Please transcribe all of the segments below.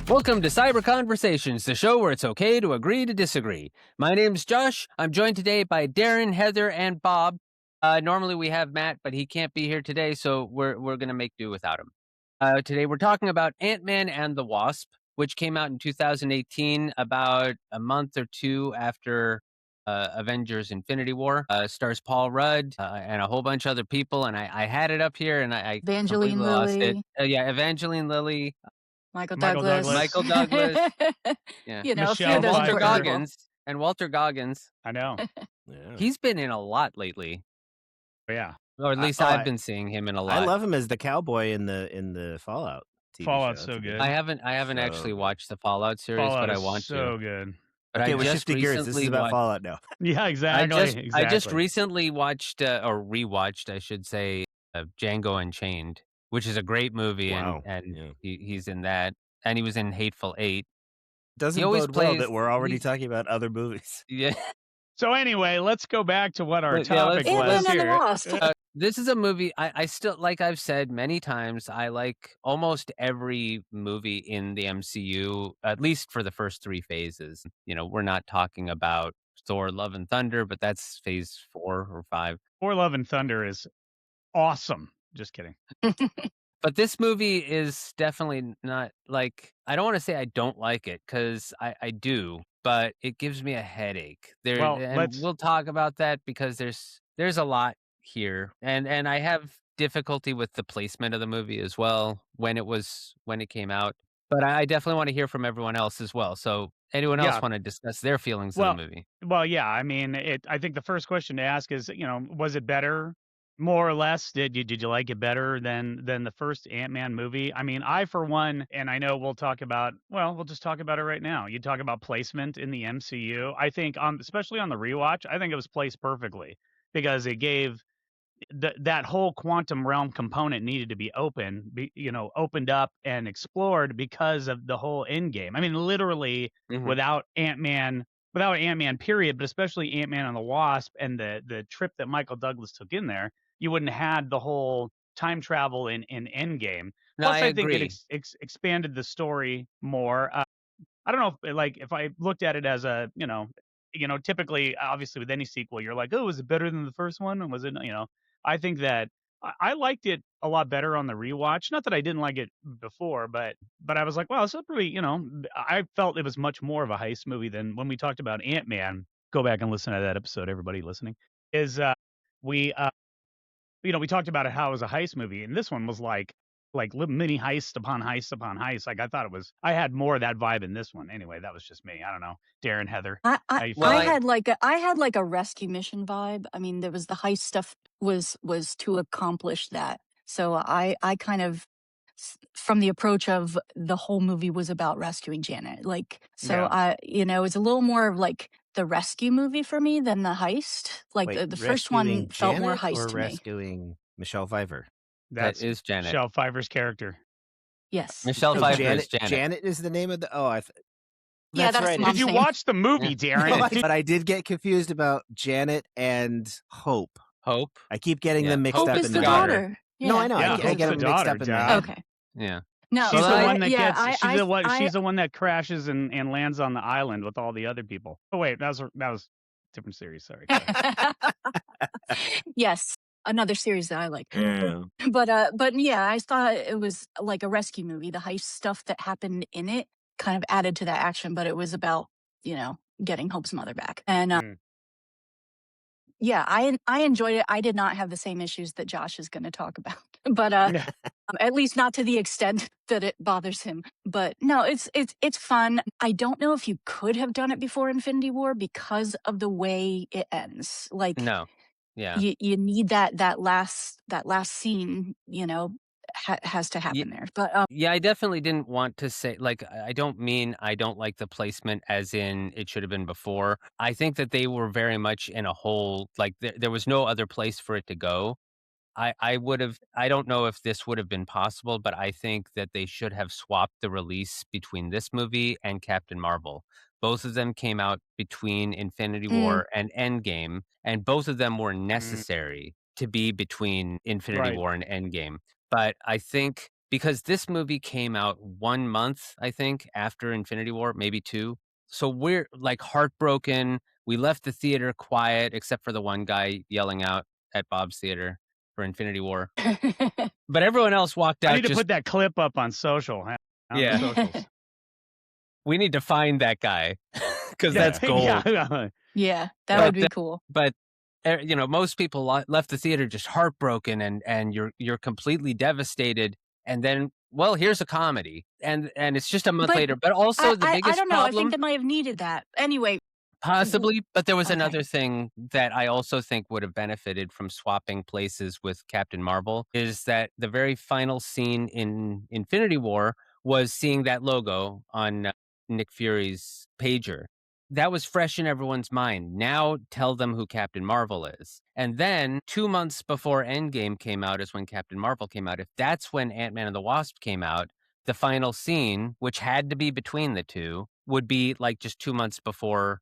Welcome to Cyber Conversations, the show where it's okay to agree to disagree. My name's Josh. I'm joined today by Darin, Heather, and Bob. Normally we have Matt, but he can't be here today, so we're going to make do without him. Today we're talking about Ant-Man and the Wasp, which came out in 2018, about a month or two after Avengers Infinity War. Stars Paul Rudd and a whole bunch of other people, and I had it up here, and I completely Evangeline lost it. Lilly, Yeah, Evangeline Lilly. Michael Michael Douglas. Douglas. Michael Douglas. Yeah. You know, a few Michelle of those Walter Pfeiffer. important people. Walter Goggins. I know. Yeah. He's been in a lot lately, Yeah. or at least I've been seeing him in a lot. I love him as the cowboy in the Fallout TV Fallout's show. so good. I haven't actually watched the Fallout series, Fallout but I is want so to. good. But Okay, I we're just shifting gears. This is about watched, Fallout now. Yeah, exactly. I just recently watched or rewatched, I should say, Django Unchained, which is a great movie, Wow. and Yeah. he's in that, and he was in Hateful Eight. Doesn't He always bode well plays- that we're already he's- talking about other movies. Yeah. So anyway, let's go back to what our But, yeah, topic let's- was Ant-Man and the here. Wasp. This is a movie I still, like I've said many times, I like almost every movie in the MCU, at least for the first three phases. You know, we're not talking about Thor, Love and Thunder, but that's phase 4 or 5. Thor: Love and Thunder is awesome. Just kidding. But this movie is definitely not, like, I don't want to say I don't like it, because I do, but it gives me a headache. Well, And we'll talk about that, because there's a lot here, and I have difficulty with the placement of the movie as well when it came out. But I definitely want to hear from everyone else as well. So anyone else Yeah. want to discuss their feelings Well, of the movie? Well, yeah. I mean, I think the first question to ask is, was it better, more or less? Did you like it better than the first Ant-Man movie? I mean, I for one, and I know we'll just talk about it right now. You talk about placement in the MCU. I think especially on the rewatch, I think it was placed perfectly, because it gave that whole quantum realm component needed to be opened up and explored because of the whole Endgame. I mean, literally Mhm. without Ant-Man, period, but especially Ant-Man and the Wasp and the trip that Michael Douglas took in there, you wouldn't have had the whole time travel in Endgame. No, Plus, I I think agree. it expanded the story more. I don't know if I looked at it as a, typically, obviously with any sequel, you're like, oh, was it better than the first one? And was it, I think that I liked it a lot better on the rewatch. Not that I didn't like it before, but I was like, wow, it's a pretty, I felt it was much more of a heist movie than when we talked about Ant-Man. Go back and listen to that episode, everybody listening. We we talked about how it was a heist movie, and this one was like little mini heist upon heist upon heist. Like, I had more of that vibe in this one. Anyway, that was just me. I don't know, Darin, Heather. I How you Well, feel? I had like a rescue mission vibe. I mean, there was the heist stuff was to accomplish that. So I kind of from the approach of the whole movie was about rescuing Janet. Like, so Yeah. it's a little more of like the rescue movie for me than the heist. Like Wait, the first one rescuing felt more Janet heist or to me. rescuing Michelle Pfeiffer? That's that is Janet. Michelle Pfeiffer's character. Yes. Michelle Oh, Pfeiffer Janet. is Janet. Janet is the name of the. Oh, Yeah, that's right. Mom's Did you name. watch the movie, Yeah. Darin? But I did get confused about Janet and Hope. Hope. I keep getting Yeah. them mixed Hope up Hope is in is my the the head. daughter. Yeah. No, I know. Yeah, I Hope's get the them mixed daughter, up in my Josh. head. Okay. Yeah. No, She's the I- one that yeah, gets. I- She's the one. I- She's the one that crashes and lands on the island with all the other people. Oh wait, that was a different series. Sorry. Yes, another series that I like. Yeah. But yeah, I thought it was like a rescue movie. The heist stuff that happened in it kind of added to that action, but it was about getting Hope's mother back. And yeah, I enjoyed it. I did not have the same issues that Josh is going to talk about, but at least not to the extent that it bothers him. But no, it's fun. I don't know if you could have done it before Infinity War because of the way it ends. Like, No. Yeah. you need that last scene. Has to happen there. But Yeah, I definitely didn't want to say, like, I don't mean I don't like the placement as in it should have been before. I think that they were very much in a hole, like there was no other place for it to go. I don't know if this would have been possible, but I think that they should have swapped the release between this movie and Captain Marvel. Both of them came out between Infinity War and Endgame, and both of them were necessary to be between Infinity Right. War and Endgame. But I think because this movie came out 1 month, I think, after Infinity War, maybe 2. So we're, like, heartbroken. We left the theater quiet except for the one guy yelling out at Bob's theater for Infinity War. But everyone else walked I out need to just put that clip up on social, on the Yeah. socials. We need to find that guy because Yeah, that's gold. yeah. Yeah, that But would be cool. But, you know, most people left the theater just heartbroken and you're completely devastated, and then, well, here's a comedy, and it's just a month But later. But also the I biggest don't know, I think problem they might have needed that. Anyway. possibly, but there was Okay. another thing that I also think would have benefited from swapping places with Captain Marvel, is that the very final scene in Infinity War was seeing that logo on Nick Fury's pager. That was fresh in everyone's mind. Now tell them who Captain Marvel is. And then 2 months before Endgame came out is when Captain Marvel came out. If that's when Ant-Man and the Wasp came out, the final scene, which had to be between the two, would be like just 2 months before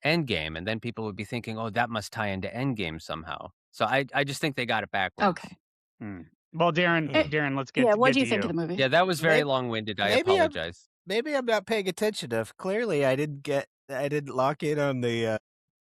Endgame, and then people would be thinking, "Oh, that must tie into Endgame somehow." So I just think they got it backwards. Okay. Hmm. Well, Darin, Eh, Darin, let's yeah, what get do you to think of you. the movie? Yeah, that was very Maybe, long-winded. I maybe I'm apologize. maybe I'm not paying attention enough. Clearly, I didn't lock in on the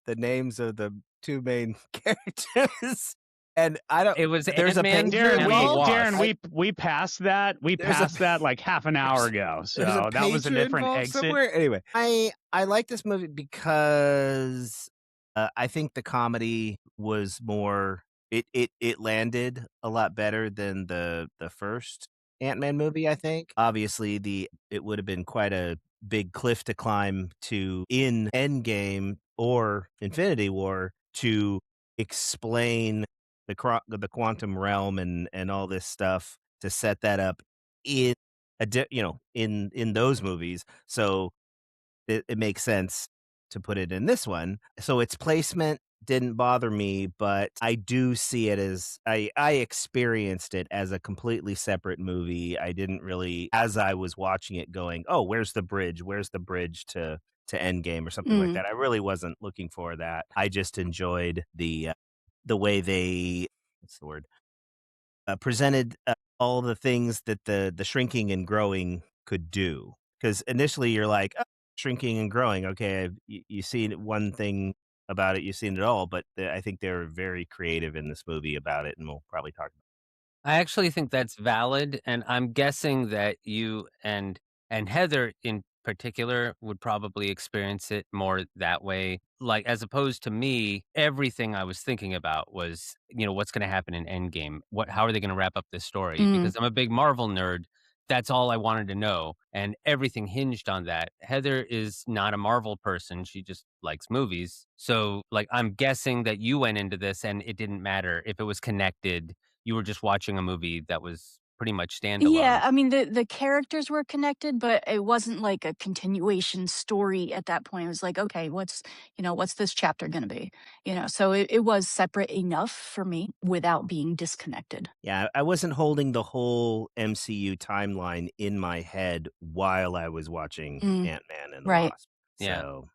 names of the two main characters, and I don't. It was There's a Ant-Man pager and the involved. Darin, Wasp. we passed that. We There's a passed that like half an hour ago. There's a So that was a pager different involved exit. somewhere. Anyway, I like this movie because I think the comedy was more. It landed a lot better than the first Ant-Man movie. I think obviously it would have been quite a big cliff to climb to in Endgame or Infinity War to explain the quantum realm and all this stuff to set that up in in those movies. So it makes sense to put it in this one. So its placement didn't bother me, but I do see it as I experienced it as a completely separate movie. I didn't really, as I was watching it, going, "Oh, where's the bridge? Where's the bridge to Endgame or something like that?" I really wasn't looking for that. I just enjoyed the way they what's the word presented all the things that the shrinking and growing could do. Because initially you're like, "Oh, shrinking and growing, okay, you see one thing about it, you've seen it all," but I think they're very creative in this movie about it, and we'll probably talk about I actually think that's valid, and I'm guessing that you and Heather in particular would probably experience it more that way. Like, as opposed to me, everything I was thinking about was, you know, what's going to happen in Endgame? How are they going to wrap up this story? Mm. Because I'm a big Marvel nerd. That's all I wanted to know, and everything hinged on that. Heather is not a Marvel person; she just likes movies. So, like, I'm guessing that you went into this, and it didn't matter if it was connected. You were just watching a movie that was pretty much standalone. Yeah, I mean, the characters were connected, but it wasn't like a continuation story at that point. It was like, okay, what's this chapter gonna be? So it was separate enough for me without being disconnected. Yeah, I wasn't holding the whole MCU timeline in my head while I was watching Mm, Ant-Man and the right. Wasp. Yeah. So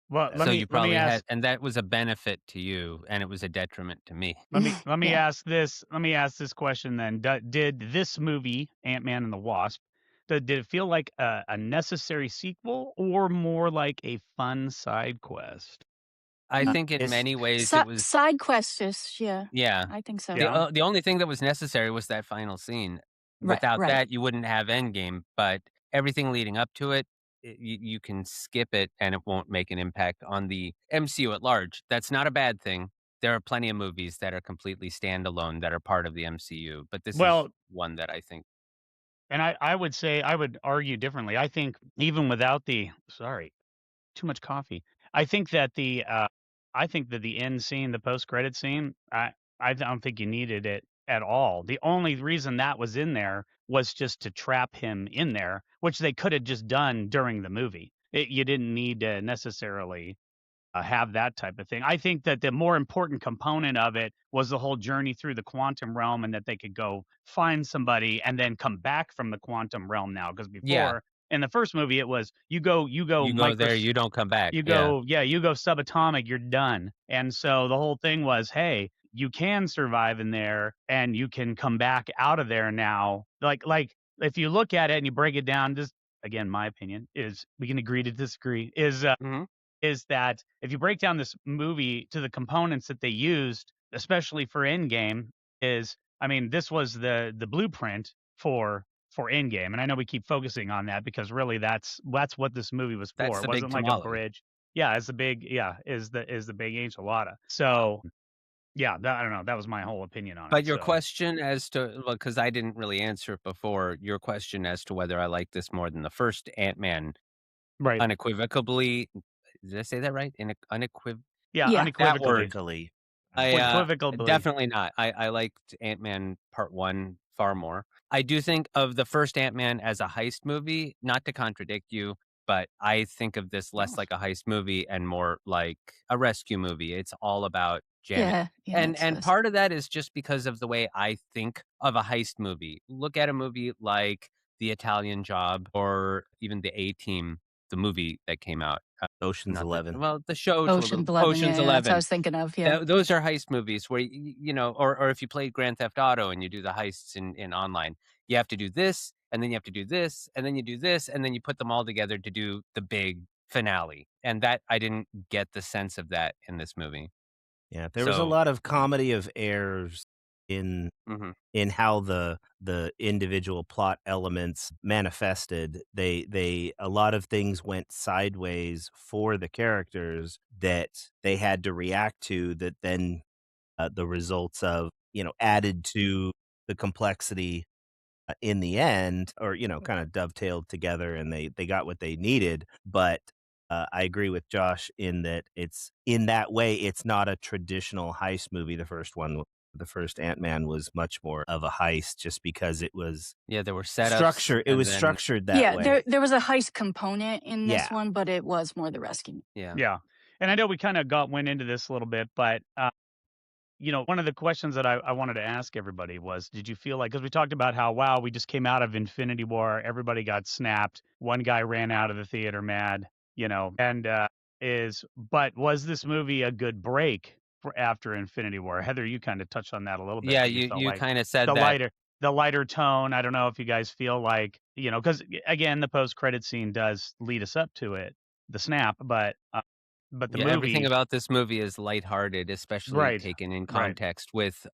Well, So you let me probably had ask and that was a benefit to you, and it was a detriment to me. let me Yeah. ask this question then. Did this movie, Ant-Man and the Wasp, did it feel like a necessary sequel or more like a fun side quest? I Mm, think in it's many ways it was side quests is, yeah, yeah. I think so. Yeah. The only thing that was necessary was that final scene. Right, Without right. that, you wouldn't have Endgame, but everything leading up to it, you can skip it and it won't make an impact on the MCU at large. That's not a bad thing. There are plenty of movies that are completely standalone that are part of the MCU, but this is Well, one that I think and I would say I would argue differently. I think even without the sorry, too much coffee. I think that the end scene, the post credit scene, I don't think you needed it at all. The only reason that was in there was just to trap him in there, which they could have just done during the movie. You didn't need to necessarily have that type of thing. I think that the more important component of it was the whole journey through the quantum realm and that they could go find somebody and then come back from the quantum realm now. Because yeah. before In the first movie, it was you go You go there, you don't come back. you Yeah. go, yeah, you go subatomic, you're done. And so the whole thing was, hey, you can survive in there and you can come back out of there now. Like if you look at it and you break it down, just again, my opinion is we can agree to disagree, Mhm. is that if you break down this movie to the components that they used, especially for Endgame, is I mean, this was the blueprint for Endgame, and I know we keep focusing on that because really that's what this movie was That's for. It the big wasn't like a tamale. bridge. Yeah, it's the big is the big enchilada. So yeah, I don't know. That was my whole opinion on it. But your So question as to well, because I didn't really answer it before, your question as to whether I like this more than the first Ant-Man, right, unequivocally did I say that right? yeah, Yeah. that unequivocally, word. Equivocally. I, unequivocally. definitely not. I liked Ant-Man Part 1 far more. I do think of the first Ant-Man as a heist movie, not to contradict you, but I think of this less Oh, like a heist movie and more like a rescue movie. It's all about jamming. Yeah. Yeah. And It and says. part of that is just because of the way I think of a heist movie. Look at a movie like The Italian Job or even The A-Team, the movie that came out. Ocean's Not the 11. well, the show to a little Ocean's 11. Ocean's Yeah, yeah, that's what I 11. was thinking of. Yeah. Those are heist movies where, you know, or if you play Grand Theft Auto and you do the heists in online, you have to do this, and then you have to do this, and then you do this, and then you put them all together to do the big finale. And that I didn't get the sense of that in this movie. Yeah, there was a So, lot of comedy of errors in mhm. in how the individual plot elements manifested. They a lot of things went sideways for the characters that they had to react to that then the results of, added to the complexity in the end, or kind of dovetailed together, and they got what they needed. But I agree with Josh in that it's in that way it's not a traditional heist movie. The first Ant-Man was much more of a heist, just because it was Yeah, there were setups it and was then structured that Yeah. way. There was a heist component in this Yeah. one, but it was more the rescue. yeah. yeah. And I know we kind of went into this a little bit, but one of the questions that I wanted to ask everybody was, did you feel like, because we talked about how, wow, we just came out of Infinity War, everybody got snapped, one guy ran out of the theater mad, and but was this movie a good break for after Infinity War? Heather, you kind of touched on that a little bit, Yeah, how you you felt you like kinda said the that. lighter, the lighter tone. I don't know if you guys feel like, because again, the post-credit scene does lead us up to it, the snap, but the Yeah, everything movie, about this movie is lighthearted, especially right, taken in right. context with,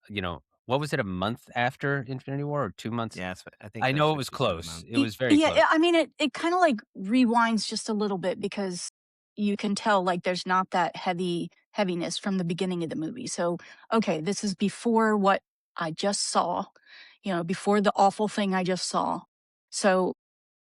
what was it, a month after Infinity War or 2 months? Yeah, I think I that's know it was 6 or 7 close. months. It was very Yeah, close. I mean, it kind of like rewinds just a little bit because you can tell like there's not that heaviness from the beginning of the movie. So, okay, this is before what I just saw, before the awful thing I just saw. So,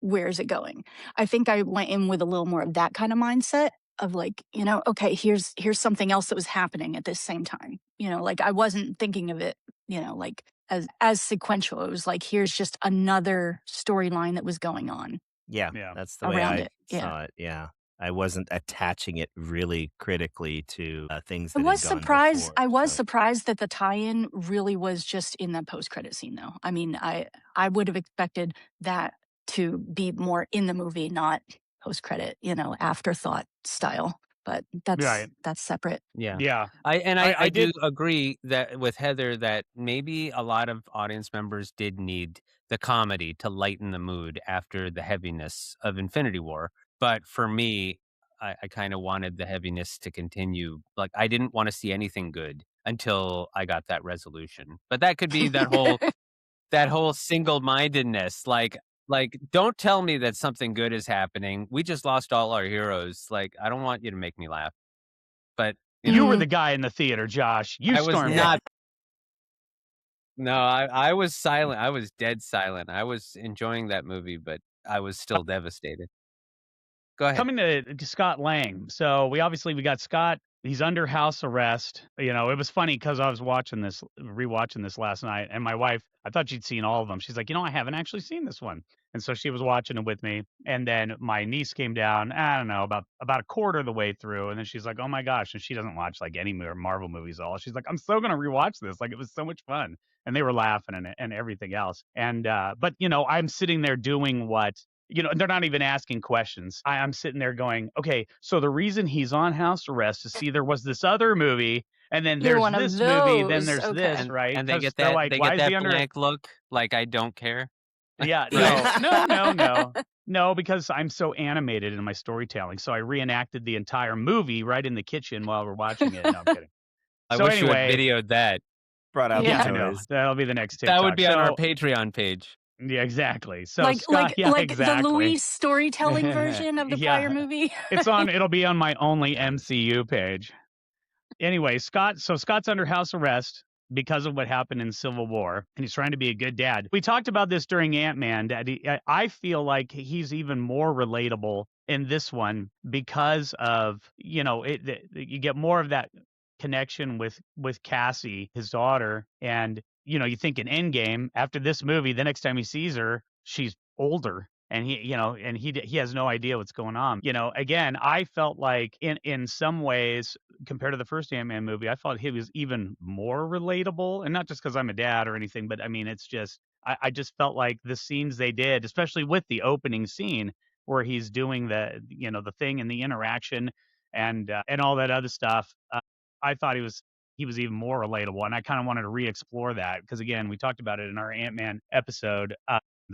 where is it going? I think I went in with a little more of that kind of mindset of like, okay, here's something else that was happening at this same time. Like I wasn't thinking of it, like as sequential. It was like here's just another storyline that was going on Yeah, Yeah. that's the way around I it. Yeah. saw it. Yeah, I wasn't attaching it really critically to things I that was had gone surprised. before. I was So surprised that the tie-in really was just in that post-credit scene, though. I mean, I would have expected that to be more in the movie, not post-credit, afterthought style. But that's Right. that's separate. Yeah. Yeah. I I do did. agree that with Heather that maybe a lot of audience members did need the comedy to lighten the mood after the heaviness of Infinity War. But for me, I kind of wanted the heaviness to continue. Like I didn't want to see anything good until I got that resolution. But that could be that whole single-mindedness. Like don't tell me that something good is happening. We just lost all our heroes. Like I don't want you to make me laugh. But you You know, were Mm. the guy in the theater, Josh. You I was stormed off. yeah, not no, I was silent, I was dead silent. I was enjoying that movie, but I was still devastated. Go ahead. Coming to Scott Lang. So we got Scott. He's under house arrest. It was funny because I was rewatching this last night, and my wife, I thought she'd seen all of them. She's like, I haven't actually seen this one, and so she was watching it with me. And then my niece came down. I don't know about a quarter of the way through, and then she's like, "Oh my gosh!" And she doesn't watch like any Marvel movies at all. She's like, "I'm so gonna rewatch this. Like it was so much fun." And they were laughing and everything else. And but I'm sitting there doing what they're not even asking questions. I'm sitting there going, okay, so the reason he's on house arrest is see, there was this other movie, and then You're there's one of this movie, then those. there's this, Okay. right? And they Because get they're that like, why is he under? blank look, like I don't care. Yeah, Yeah. no, because I'm so animated in my storytelling. So I reenacted the entire movie right in the kitchen while we're watching it. No, I'm kidding. I So wish you had anyway, videoed that. Brought out Yeah. I the know toys. that'll be the next TikTok. That would be on our So Patreon page. yeah, exactly. So Like Scott, yeah, the exactly. Luis storytelling version of the Yeah. prior movie. It'll be on my only MCU page. Anyway, Scott's under house arrest because of what happened in Civil War, and he's trying to be a good dad. We talked about this during Ant-Man. That I feel like he's even more relatable in this one because of you get more of that connection with Cassie, his daughter, and you think in Endgame after this movie, the next time he sees her, she's older. And he has no idea what's going on. Again, I felt like in some ways compared to the first Ant-Man movie, I thought he was even more relatable, and not just because I'm a dad or anything, but I mean, it's just I just felt like the scenes they did, especially with the opening scene where he's doing the thing and the interaction and all that other stuff. I thought he was even more relatable, and I kind of wanted to re-explore that because again, we talked about it in our Ant-Man episode.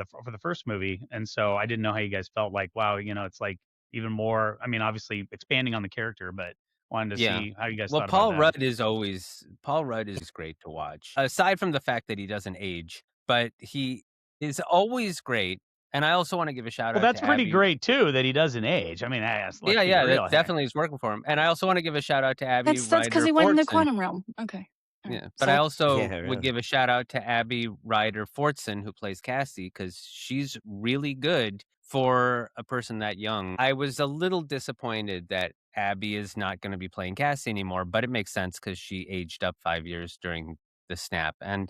For the first movie, and so I didn't know how you guys felt. Like, wow, it's like even more. I mean, obviously expanding on the character, but wanted to see how you guys Well, thought about that. Paul Rudd is great to watch. Aside from the fact that he doesn't age, but he is always great. And I also want to give a shout Well, out that's to pretty Abby. great too that he doesn't age. I mean, let's be Yeah, real that definitely is working for him. And I also want to give a shout out to Abby That's Ryder because he went in the Fortson. quantum realm. Okay. All right. Yeah, but I also Yeah, really. would give a shout out to Abby Ryder Fortson, who plays Cassie, because she's really good for a person that young. I was a little disappointed that Abby is not going to be playing Cassie anymore, but it makes sense because she aged up 5 years during the snap, and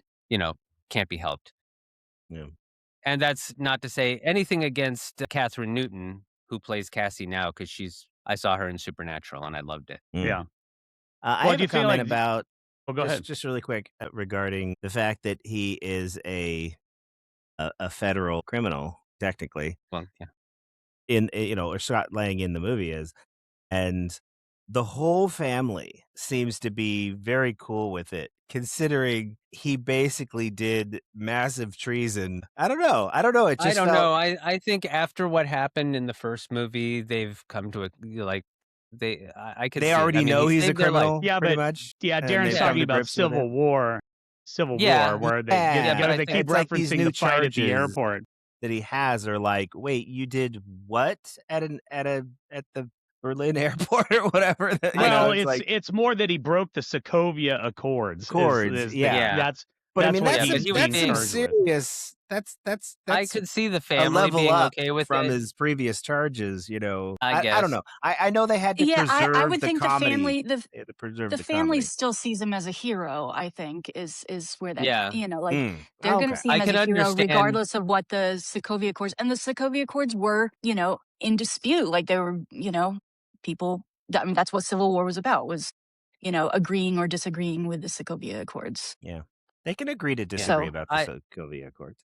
can't be helped. Yeah. And that's not to say anything against Catherine Newton, who plays Cassie now, because I saw her in Supernatural and I loved it. Yeah. I have do a you feel comment like- about Well, go ahead. just really quick regarding the fact that he is a federal criminal, technically, Well, yeah. or Scott Lang in the movie is, and the whole family seems to be very cool with it, considering he basically did massive treason. I don't know. It I just don't felt, know. I think after what happened in the first movie, they've come to I could they see it. already I mean, know he he's a saved their life. criminal, Yeah, pretty but- much. Yeah, and Darren's they've come talking to about grips with Civil it. War. Yeah, Where they yeah, but I they think keep it's like these referencing new the fight at the charges airport. that he has are like, wait, you did what at the Berlin airport or whatever? Well, it's it's more that he broke the Sokovia Accords. Yeah. That's but I that's mean, what yeah, that's he was some being- serious. That's I could see the a family level being up okay with from it. his previous charges. I I guess. don't know. I know they had to Yeah, preserve I would the think comedy. the preserve the the family comedy. still sees him as a hero. I think is where that Yeah. they're going to Okay. see him I as can a hero understand- regardless of what the Sokovia Accords, and the Sokovia Accords were in dispute. Like they were people. I mean, that's what Civil War was about. Was agreeing or disagreeing with the Sokovia Accords. Yeah, they can agree to disagree So, about the Sokovia Accords.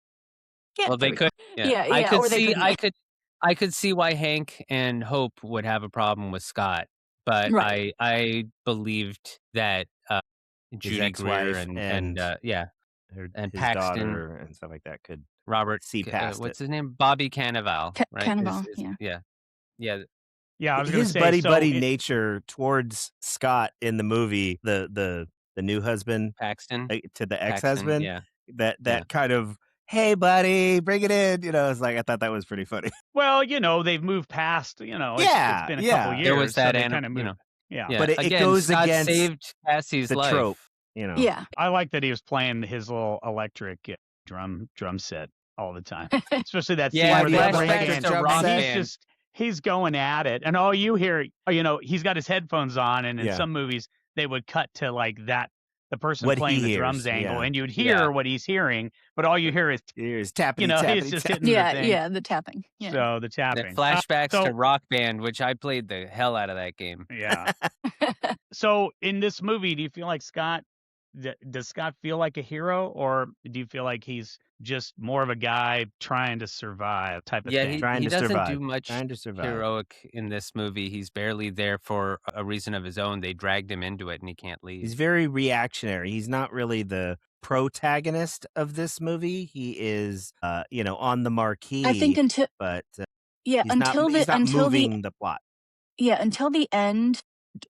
Yeah, Well, there they we could. go. Yeah, Yeah, I could or they see. couldn't. I could see why Hank and Hope would have a problem with Scott, but Right. I believed that Judy ex-wife Greer and and his Paxton, daughter and stuff like that could Robert, see past what's it. his name? Bobby Cannavale, right? Cannavale, Yeah. Yeah, I was going to His say buddy nature towards Scott in the movie, the new husband Paxton to the Paxton, ex-husband, yeah. that kind of, hey buddy, bring it in. It's like, I thought that was pretty funny. Well, they've moved past. It's been a couple years. There was that, so they kind of moved. Yeah, But it again, goes Scott against saved Cassie's the life. trope. Yeah. I like that he was playing his little electric drum set all the time, especially that scene Yeah, where they're flashbacks breaking to and rock he's going at it, and all you hear, he's got his headphones on, and in Yeah. some movies they would cut to like that the person What playing he the drums hears, angle, yeah. and you'd hear what he's hearing, but all you hear is Here's tapping, he's just hitting the thing. Yeah, the tapping. Yeah. So the The tapping. flashbacks so- to Rock Band, which I played the hell out of that game. Yeah. So in this movie, do you feel like Scott does Scott feel like a hero, or do you feel like he's just more of a guy trying to survive type of Yeah, thing? Trying he to doesn't do survive. much Trying to survive. heroic in this movie. He's barely there for a reason of his own. They dragged him into it, and he can't leave. He's very reactionary. He's not really the protagonist of this movie. He is, on the marquee. I think but yeah, he's not moving the plot. Yeah, until the end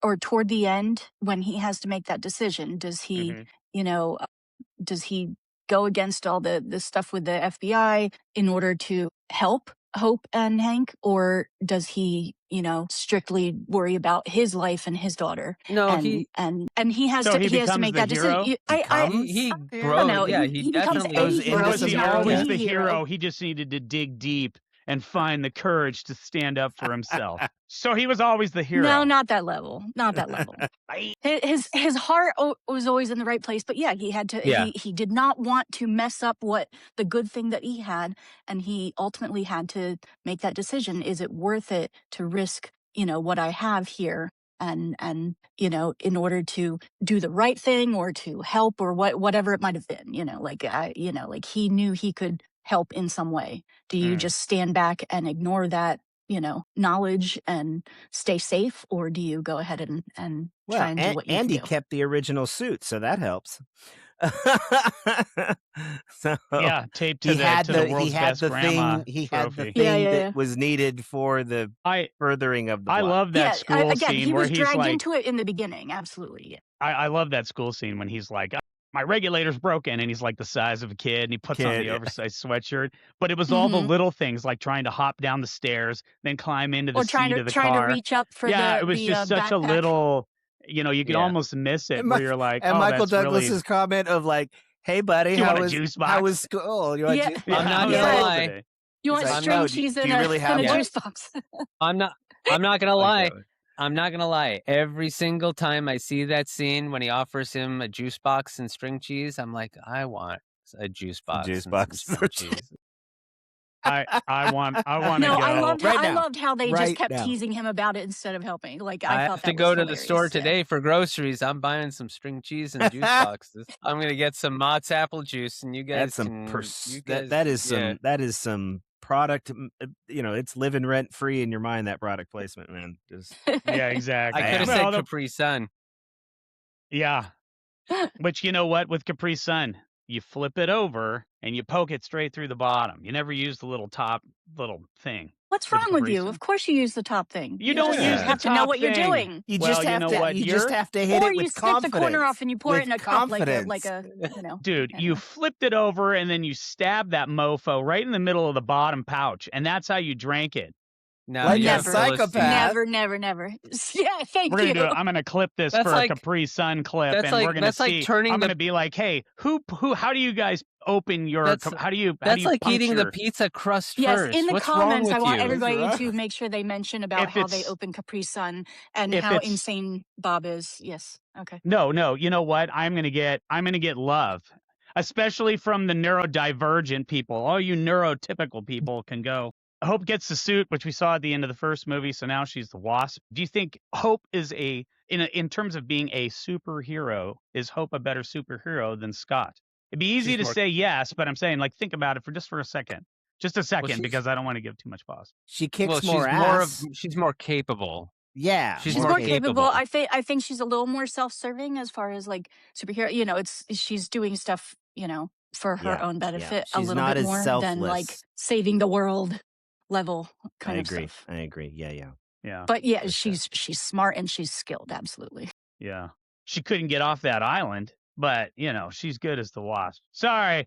or toward the end when he has to make that decision. Does he, Mhm. does he go against all the stuff with the FBI in order to help Hope and Hank, or does he, strictly worry about his life and his daughter? No, And he has So to he he has to becomes make the that decision. hero? he I don't grows. know. Yeah, He he becomes definitely a goes hero. into Was He's he some not always the the hero. hero? He just needed to dig deep and find the courage to stand up for himself. So he was always the hero. No, not that level. Not that level. His heart was always in the right place, but yeah, he had to. Yeah. He did not want to mess up the good thing that he had, and he ultimately had to make that decision. Is it worth it to risk, what I have here, and in order to do the right thing or to help or whatever it might have been, like he knew he could help in some way. Do you just stand back and ignore that, knowledge and stay safe, or do you go ahead and try and do what you can Andy do? kept the original suit, so that helps. So Yeah, taped to the world's best grandma he had the trophy. thing Yeah. that was needed for the furthering of the I plot. love that school Again, scene he where was he's dragged like, into it in the beginning. Absolutely. Yeah. I love that school scene when he's like, my regulator's broken, and he's like the size of a kid, and he puts on the oversized sweatshirt. But it was all the little things, like trying to hop down the stairs, then climb into the Or trying seat to of the trying to car. reach up for Yeah, it was the just such a backpack. little, you could Yeah. almost miss it, And where you're like, and oh, Michael that's Douglas's really. comment of like, "Hey, buddy, Do you how want a was juice how box? was school? You want Yeah. juice Yeah, I'm not how was gonna school lie. today? You want He's like, string "No, cheese do in you really have a one?" juice box? I'm not gonna like lie. that one. I'm not gonna lie. Every single time I see that scene when he offers him a juice box and string cheese, I'm like, I want a juice box juice and some box. string cheese. I want to No, go. I now. loved how they Right just kept now. teasing him about it instead of helping. Like I I have thought to that go was to the store hilarious. Yeah. today for groceries. I'm buying some string cheese and juice boxes. I'm gonna get some Mott's apple juice, and you guys That's can. You that guys, that is some product. It's living rent free in your mind. That product placement, man. Just Yeah, exactly. I could have Well, said Capri Sun. yeah. Which, you know what, with Capri Sun, you flip it over and you poke it straight through the bottom. You never use the little top little thing. What's with the wrong with Capri you? Sun. Of course you use the top thing. You don't just use the have to top know what you're thing. doing. you Well, just you have know to what, you just have to hit Or it you with snip confidence. the corner off and you pour it with in a cup like a confidence. Dude, you anyway. flipped it over and then you stabbed that mofo right in the middle of the bottom pouch, and that's how you drank it. No, Like you're a a Philistine. psychopath. Never. Yeah, thank We're gonna you. do it. I'm gonna clip this That's for like- a Capri Sun clip, that's and like- we're gonna that's like see. turning I'm the- gonna be like, "Hey, how do you guys open your? That's- How do you? That's like eating the puncture- pizza crust Yes, first. in the What's wrong comments, with I want you? everybody What's to wrong? make sure they mention about If how they it's- open Capri Sun and if how it's- insane Bob is. Yes. Okay. No. You know what? I'm gonna get love, especially from the neurodivergent people. All you neurotypical people can go. Hope gets the suit, which we saw at the end of the first movie, so now she's the Wasp. Do you think Hope is in terms of being a superhero, is Hope a better superhero than Scott? It'd be easy She's to more- say yes, but I'm saying, like, think about it for a second. Just a second, she's- because I don't want to give too much pause. She kicks Well, more ass. she's more capable. Yeah, She's She's more more capable. capable. I think she's a little more self-serving as far as like superhero. She's doing stuff, for her Yeah, own benefit a She's little not bit as more than like selfless. saving the world level kind I of agree. stuff. I agree. Yeah. Yeah. But yeah, For sure. she's smart and she's skilled. Absolutely. Yeah. She couldn't get off that island, but, she's good as the Wasp. Sorry.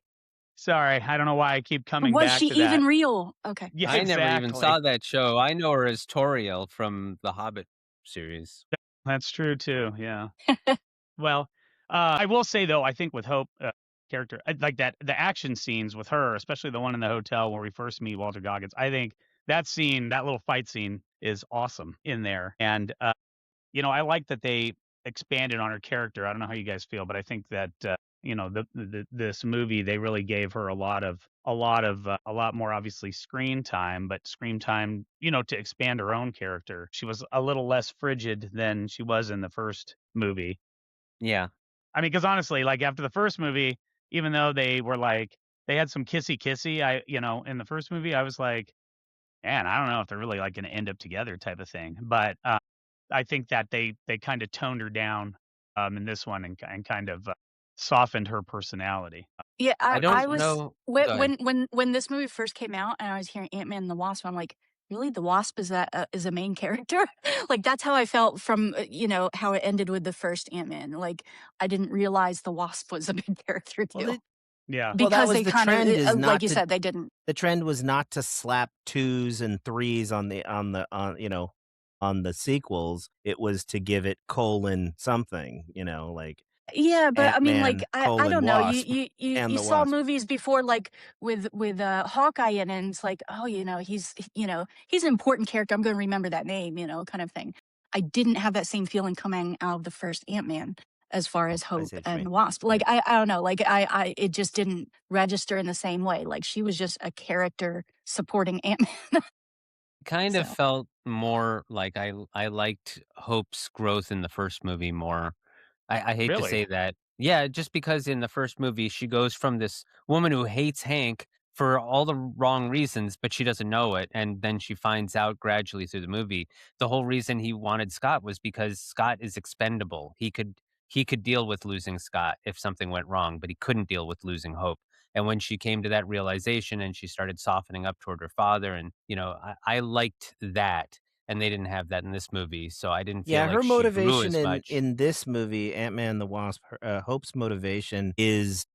I don't know why I keep coming Was back she to that. even real? Okay. Yeah, I never even exactly. saw that show. I know her as Toriel from the Hobbit series. That's true too. Yeah. Well, I will say though, I think with Hope character, like that, the action scenes with her, especially the one in the hotel where we first meet Walter Goggins, I think that scene, that little fight scene, is awesome in there. And I like that they expanded on her character. I don't know how you guys feel, but I think that this movie, they really gave her a lot more obviously screen time, but screen time, to expand her own character. She was a little less frigid than she was in the first movie. Yeah. I mean, because honestly, like after the first movie, even though they were like they had some kissy kissy, in the first movie, I was like, man, I don't know if they're really like going to end up together type of thing. But I think that they kind of toned her down in this one and kind of softened her personality. Yeah, I I don't was know. when Go ahead. when this movie first came out and I was hearing Ant-Man and the Wasp, I'm like, "Really? The Wasp is a main character?" Like, that's how I felt from, how it ended with the first Ant-Man. Like, I didn't realize the Wasp was a main character Well, too. Yeah. well, that Because was they the kind of trend is like not you to said, they didn't. the trend was not to slap 2s and 3s on the sequels. It was to give it colon something, like Yeah, but I mean, like, Ant-Man, I colon, don't know. Wasp, and You the saw Wasp. movies before, like with Hawkeye in it, and it's like, oh, he's an important character. I'm going to remember that name, kind of thing. I didn't have that same feeling coming out of the first Ant Man as far as I Hope see what you and mean. Wasp. Like, Yeah. I don't know. Like, it just didn't register in the same way. Like, she was just a character supporting Ant Man. Kind of So, felt more like I liked Hope's growth in the first movie more. I hate to Really? say that. Yeah, just because in the first movie, she goes from this woman who hates Hank for all the wrong reasons, but she doesn't know it, and then she finds out gradually through the movie, the whole reason he wanted Scott was because Scott is expendable. He could deal with losing Scott if something went wrong, but he couldn't deal with losing Hope. And when she came to that realization and she started softening up toward her father and, I liked that, and they didn't have that in this movie, so I didn't feel Yeah, like her she grew motivation as much. in this movie, Ant-Man and the Wasp, Hope's motivation is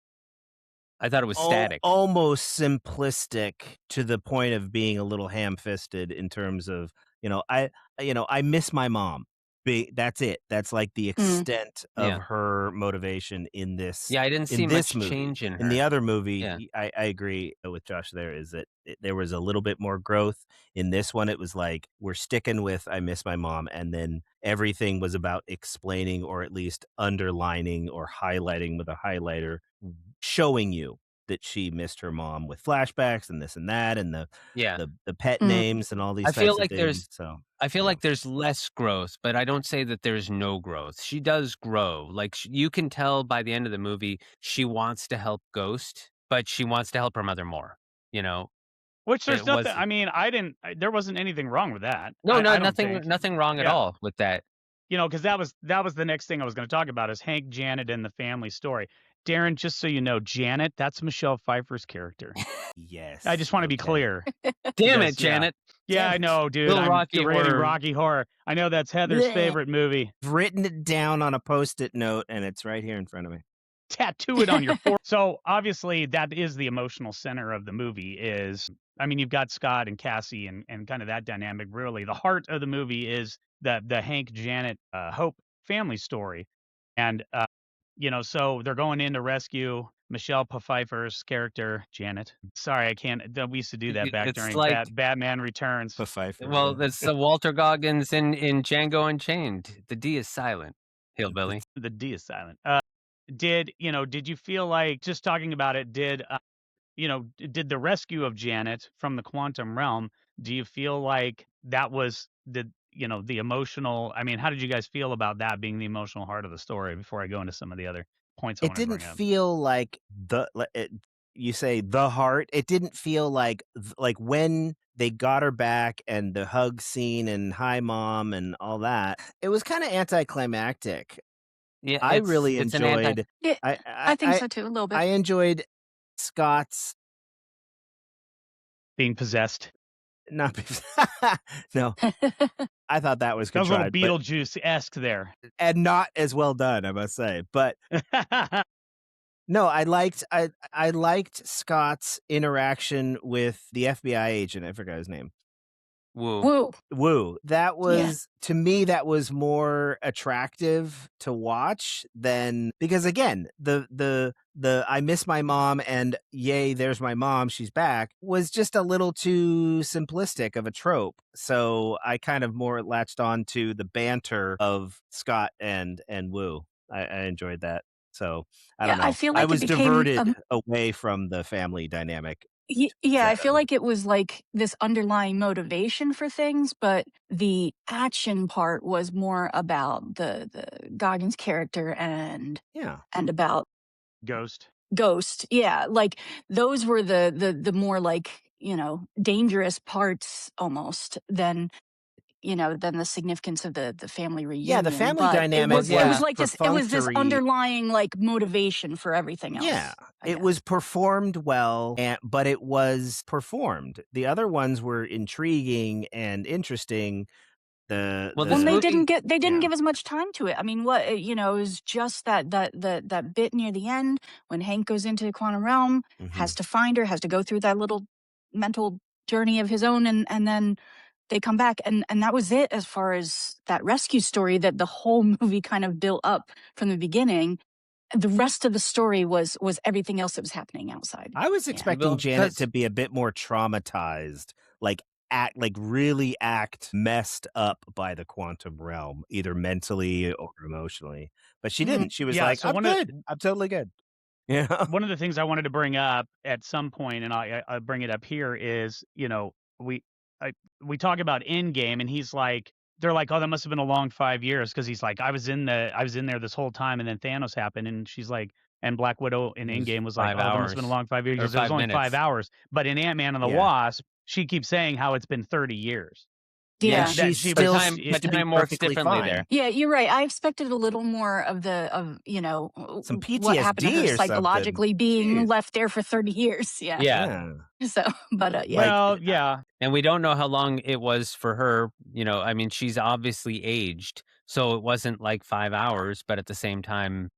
I thought it was static. almost simplistic to the point of being a little ham-fisted in terms of, I miss my mom. That's it. That's like the mm, extent of Yeah. her motivation in this Yeah, I didn't see in this much movie. change in In the her. other movie, Yeah. I agree with Josh there is that there was a little bit more growth. In this one, it was like, we're sticking with I miss my mom, and then everything was about explaining or at least underlining or highlighting with a highlighter, showing you that she missed her mom with flashbacks and this and that and the Yeah. the the pet mm. names and all I these feel types of like things, there's so, I feel yeah. like there's less growth, but I don't say that there's no growth. She does grow. Like, you can tell by the end of the movie, she wants to help Ghost, but she wants to help her mother more, you know? Which there's It nothing. was I mean, there wasn't anything wrong with that. No, no, I don't nothing think. nothing wrong at Yeah. all with that. Because that was the next thing I was gonna talk about is Hank, Janet, and the family story. Darren, just so you know, Janet, that's Michelle Pfeiffer's character. I Yes, just wanna be okay. clear Damn it, because yeah. Janet. Yeah, Damn I it. know, dude. Little I'm Rocky rating Horror. Rocky Horror. I know that's Heather's Bleh. favorite movie. I've written it down on a Post-it note, and it's right here in front of me. Tattoo it on your forehead. So, obviously, that is the emotional center of the movie is I mean, you've got Scott and Cassie and kind of that dynamic, really. The heart of the movie is the Hank, Janet, Hope family story. And, so they're going in to rescue Michelle Pfeiffer's character, Janet. Sorry, I can't we used to do that back It's during like Batman Returns. Pfeiffer, well, yeah. that's Walter Goggins in Django Unchained. The D is silent, hillbilly. The D is silent. Did you feel like just talking about it, did the rescue of Janet from the quantum realm, do you feel like that was the emotional I mean, how did you guys feel about that being the emotional heart of the story before I go into some of the other points I It wanted to didn't bring up? feel like you say "the heart," it didn't feel like when they got her back and the hug scene and "Hi, Mom," and all that, it was kinda anticlimactic. Yeah, I really it's an anti enjoyed Yeah, I I I think I so too, a little I bit. enjoyed Scott's Being possessed. not no, I thought that was That was a little contrived, but Beetlejuice-esque there. and not as well done, I must say, but no, I liked Scott's interaction with the FBI agent, I forgot his name. woo. Woo. Woo. That Yeah. was to me, that was more attractive to watch than because again, the "I miss my mom" and "Yay, there's my mom, she's back" was just a little too simplistic of a trope. So I kind of more latched on to the banter of Scott and Woo. I enjoyed that. So I Yeah, don't I know. feel I like it was became diverted away from the family dynamic Yeah, I feel So like it was like this underlying motivation for things, but the action part was more about the Goggins character yeah. and about Ghost. Ghost. Yeah, like those were the more like, dangerous parts almost than the significance of the family Yeah, the reunion. family But it dynamic Well, was it was yeah. was like this perfunctory. underlying like motivation for everything Yeah, else, I it was guess. performed well, but it was performed. The other ones were intriguing and interesting. Well, Well, this and they The didn't movie, get they didn't yeah. give as much time to it. I mean, it was just that bit near the end when Hank goes into the quantum realm, Mhm. has to find her, has to go through that little mental journey of his own, and then they come back, and that was it as far as that rescue story that the whole movie kind of built up from the beginning. The rest of the story was everything else that was happening outside. I was Yeah. expecting Janet to because be a bit more traumatized, like really act messed up by the quantum realm, either mentally or emotionally. But she Mhm. didn't. She was Yeah. like, So "I'm good. I'm totally good." Yeah. one of the things I wanted to bring up at some point, and I bring it up here, is we I, we talk about Endgame, and he's like, they're like, oh, that must have been a long 5 years, because he's like, I was in there this whole time, and then Thanos happened, and she's like, and Black Widow in it was Endgame was like, 5 oh, that must have been a hours long 5 years, or because there was 5 only five minutes. hours. But in Ant-Man and the Yeah. Wasp, she keeps saying how it's been 30 years. Yeah, And Yeah. she She but was still time seems but to be time works perfectly differently there. fine. Yeah, you're right. I expected a little more Some what happened to her PTSD or something. psychologically being Jeez. left there for 30 years. Yeah. Yeah. Yeah. So, but yeah. Like, well, yeah, And we don't know how long it was for her, I mean, she's obviously aged, so it wasn't like 5 hours, but at the same time,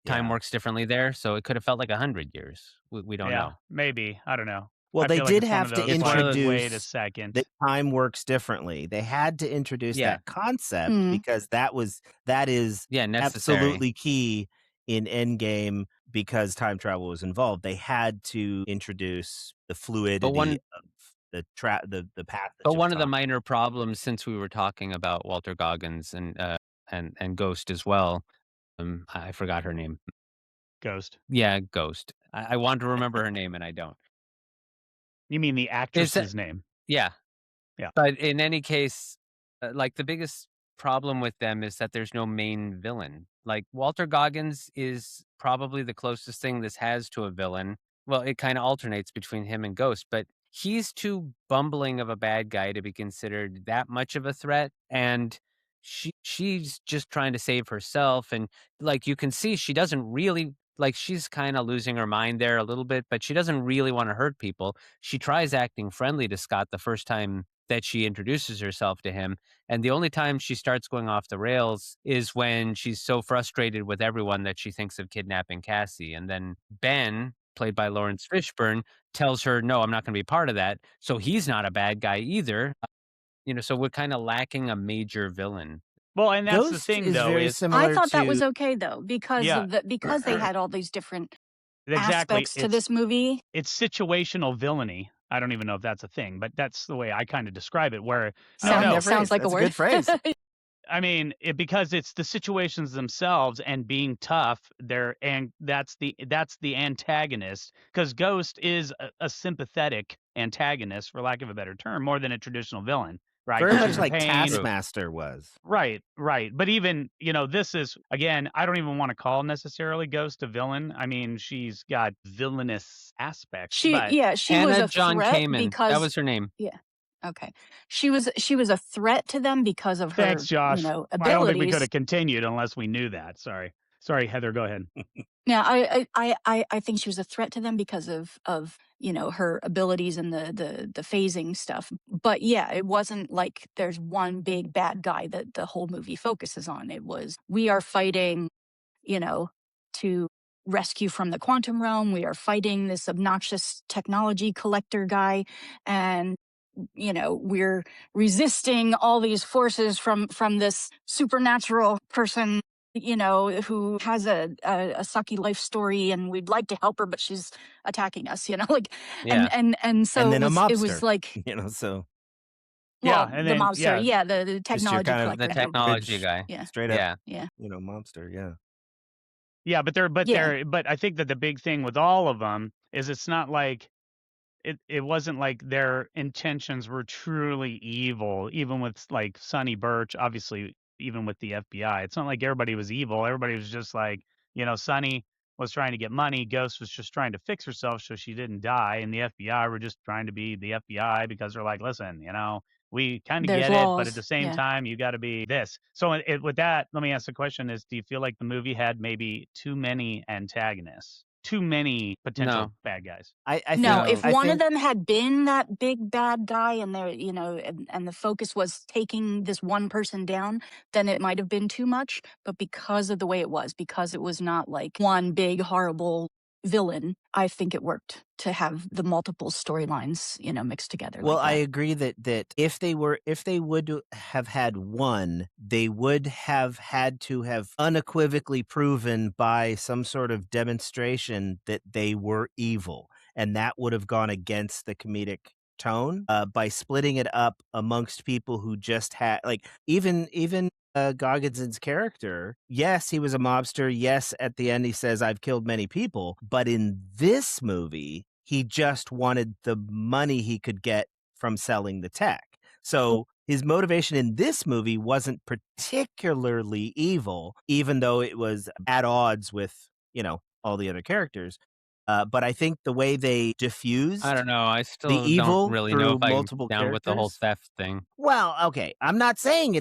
time yeah. works differently there, so it could have felt like 100 years. We don't yeah, know. maybe, I don't know. Well, I they feel like did it's one of have to those It's one of like, those. wait a introduce second. that time works differently. They had to introduce Yeah. that concept Mm. because that is Yeah, necessary. absolutely key in Endgame because time travel was involved. They had to introduce the But fluidity one of the path that but she was one of the talking. minor problems, since we were talking about Walter Goggins and Ghost as well, I forgot her name. Ghost. Yeah, Ghost. I want to remember her name, and I don't. You mean the Is that actress's name? yeah. Yeah. But in any case, like, the biggest problem with them is that there's no main villain. Like, Walter Goggins is probably the closest thing this has to a villain. Well, it kinda alternates between him and Ghost, but he's too bumbling of a bad guy to be considered that much of a threat, and she's just trying to save herself, and, like, you can see she doesn't really like, she's kinda losing her mind there a little bit, but she doesn't really wanna hurt people. She tries acting friendly to Scott the first time that she introduces herself to him. And the only time she starts going off the rails is when she's so frustrated with everyone that she thinks of kidnapping Cassie. And then Ben, played by Lawrence Fishburne, tells her, no, I'm not going to be part of that. So he's not a bad guy either. So we're kind of lacking a major villain. Well, and that's the Ghost thing is though very is I similar thought that to was okay though, yeah, because they had all these different exactly. aspects to this movie. It's situational villainy. I don't even know if that's a thing, but that's the way I kind of describe it. Where I no, like Sound that no, sounds phrase. like a That's a word. good phrase. I mean, because it's the situations themselves and being tough there, and that's the antagonist, because Ghost is a sympathetic antagonist, for lack of a better term, more than a traditional villain, right? Very Because much she's in like pain. True. Taskmaster was. Right, right. But even, this is, again, I don't even want to call necessarily Ghost a villain. I mean, she's got villainous aspects, but She was Hannah a John threat Kamen. That because was her name. yeah. Okay. She was a threat to them because of thanks, her, Josh. I don't think we could abilities. have continued unless we knew that. Sorry. Sorry, Heather, go ahead. Now, I think she was a threat to them because of her abilities and the phasing stuff. But yeah, it wasn't like there's one big bad guy that the whole movie focuses on. It was we are fighting, you know, to rescue from the quantum realm. We are fighting this obnoxious technology collector guy, and we're resisting all these forces from this supernatural person, who has a sucky life story, and we'd like to help her, but she's attacking us, like, Yeah. and And so then a it was mobster, like, so Yeah, well, and the then mobster, yeah, the just your technology kind of The collector guy. technology average, guy. Yeah. straight up, Yeah. Yeah. mobster, yeah. yeah, but Yeah. I think that the big thing with all of them is it's not like it wasn't like their intentions were truly evil, even with like Sonny Birch, obviously, even with the FBI. It's not like everybody was evil. Everybody was just like, Sonny was trying to get money. Ghost was just trying to fix herself so she didn't die. And the FBI were just trying to be the FBI because they're like, listen, we kind of There's get it, but at laws. the same Yeah. time, you got to be this. So with that, let me ask the question is, do you feel like the movie had maybe too many antagonists? Too many potential No. bad guys? I think No, No. if I one of think them had been that big bad guy and they're, and the focus was taking this one person down, then it might have been too much. But because of the way it was, because it was not like one big horrible villain, I think it worked to have the multiple storylines, mixed together Well, like I that. agree that if they would have had one, they would have had to have unequivocally proven by some sort of demonstration that they were evil, and that would have gone against the comedic tone. By splitting it up amongst people who just had even Gogginson's character, yes, he was a mobster. Yes, at the end he says, "I've killed many people," but in this movie, he just wanted the money he could get from selling the tech. So his motivation in this movie wasn't particularly evil, even though it was at odds with, all the other characters. But I think the way they diffused I don't know. I the still don't evil really know through if I'm multiple down with the whole characters. theft thing. Well, okay. I'm not saying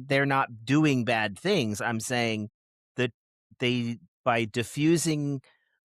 they're not doing bad things. I'm saying that by diffusing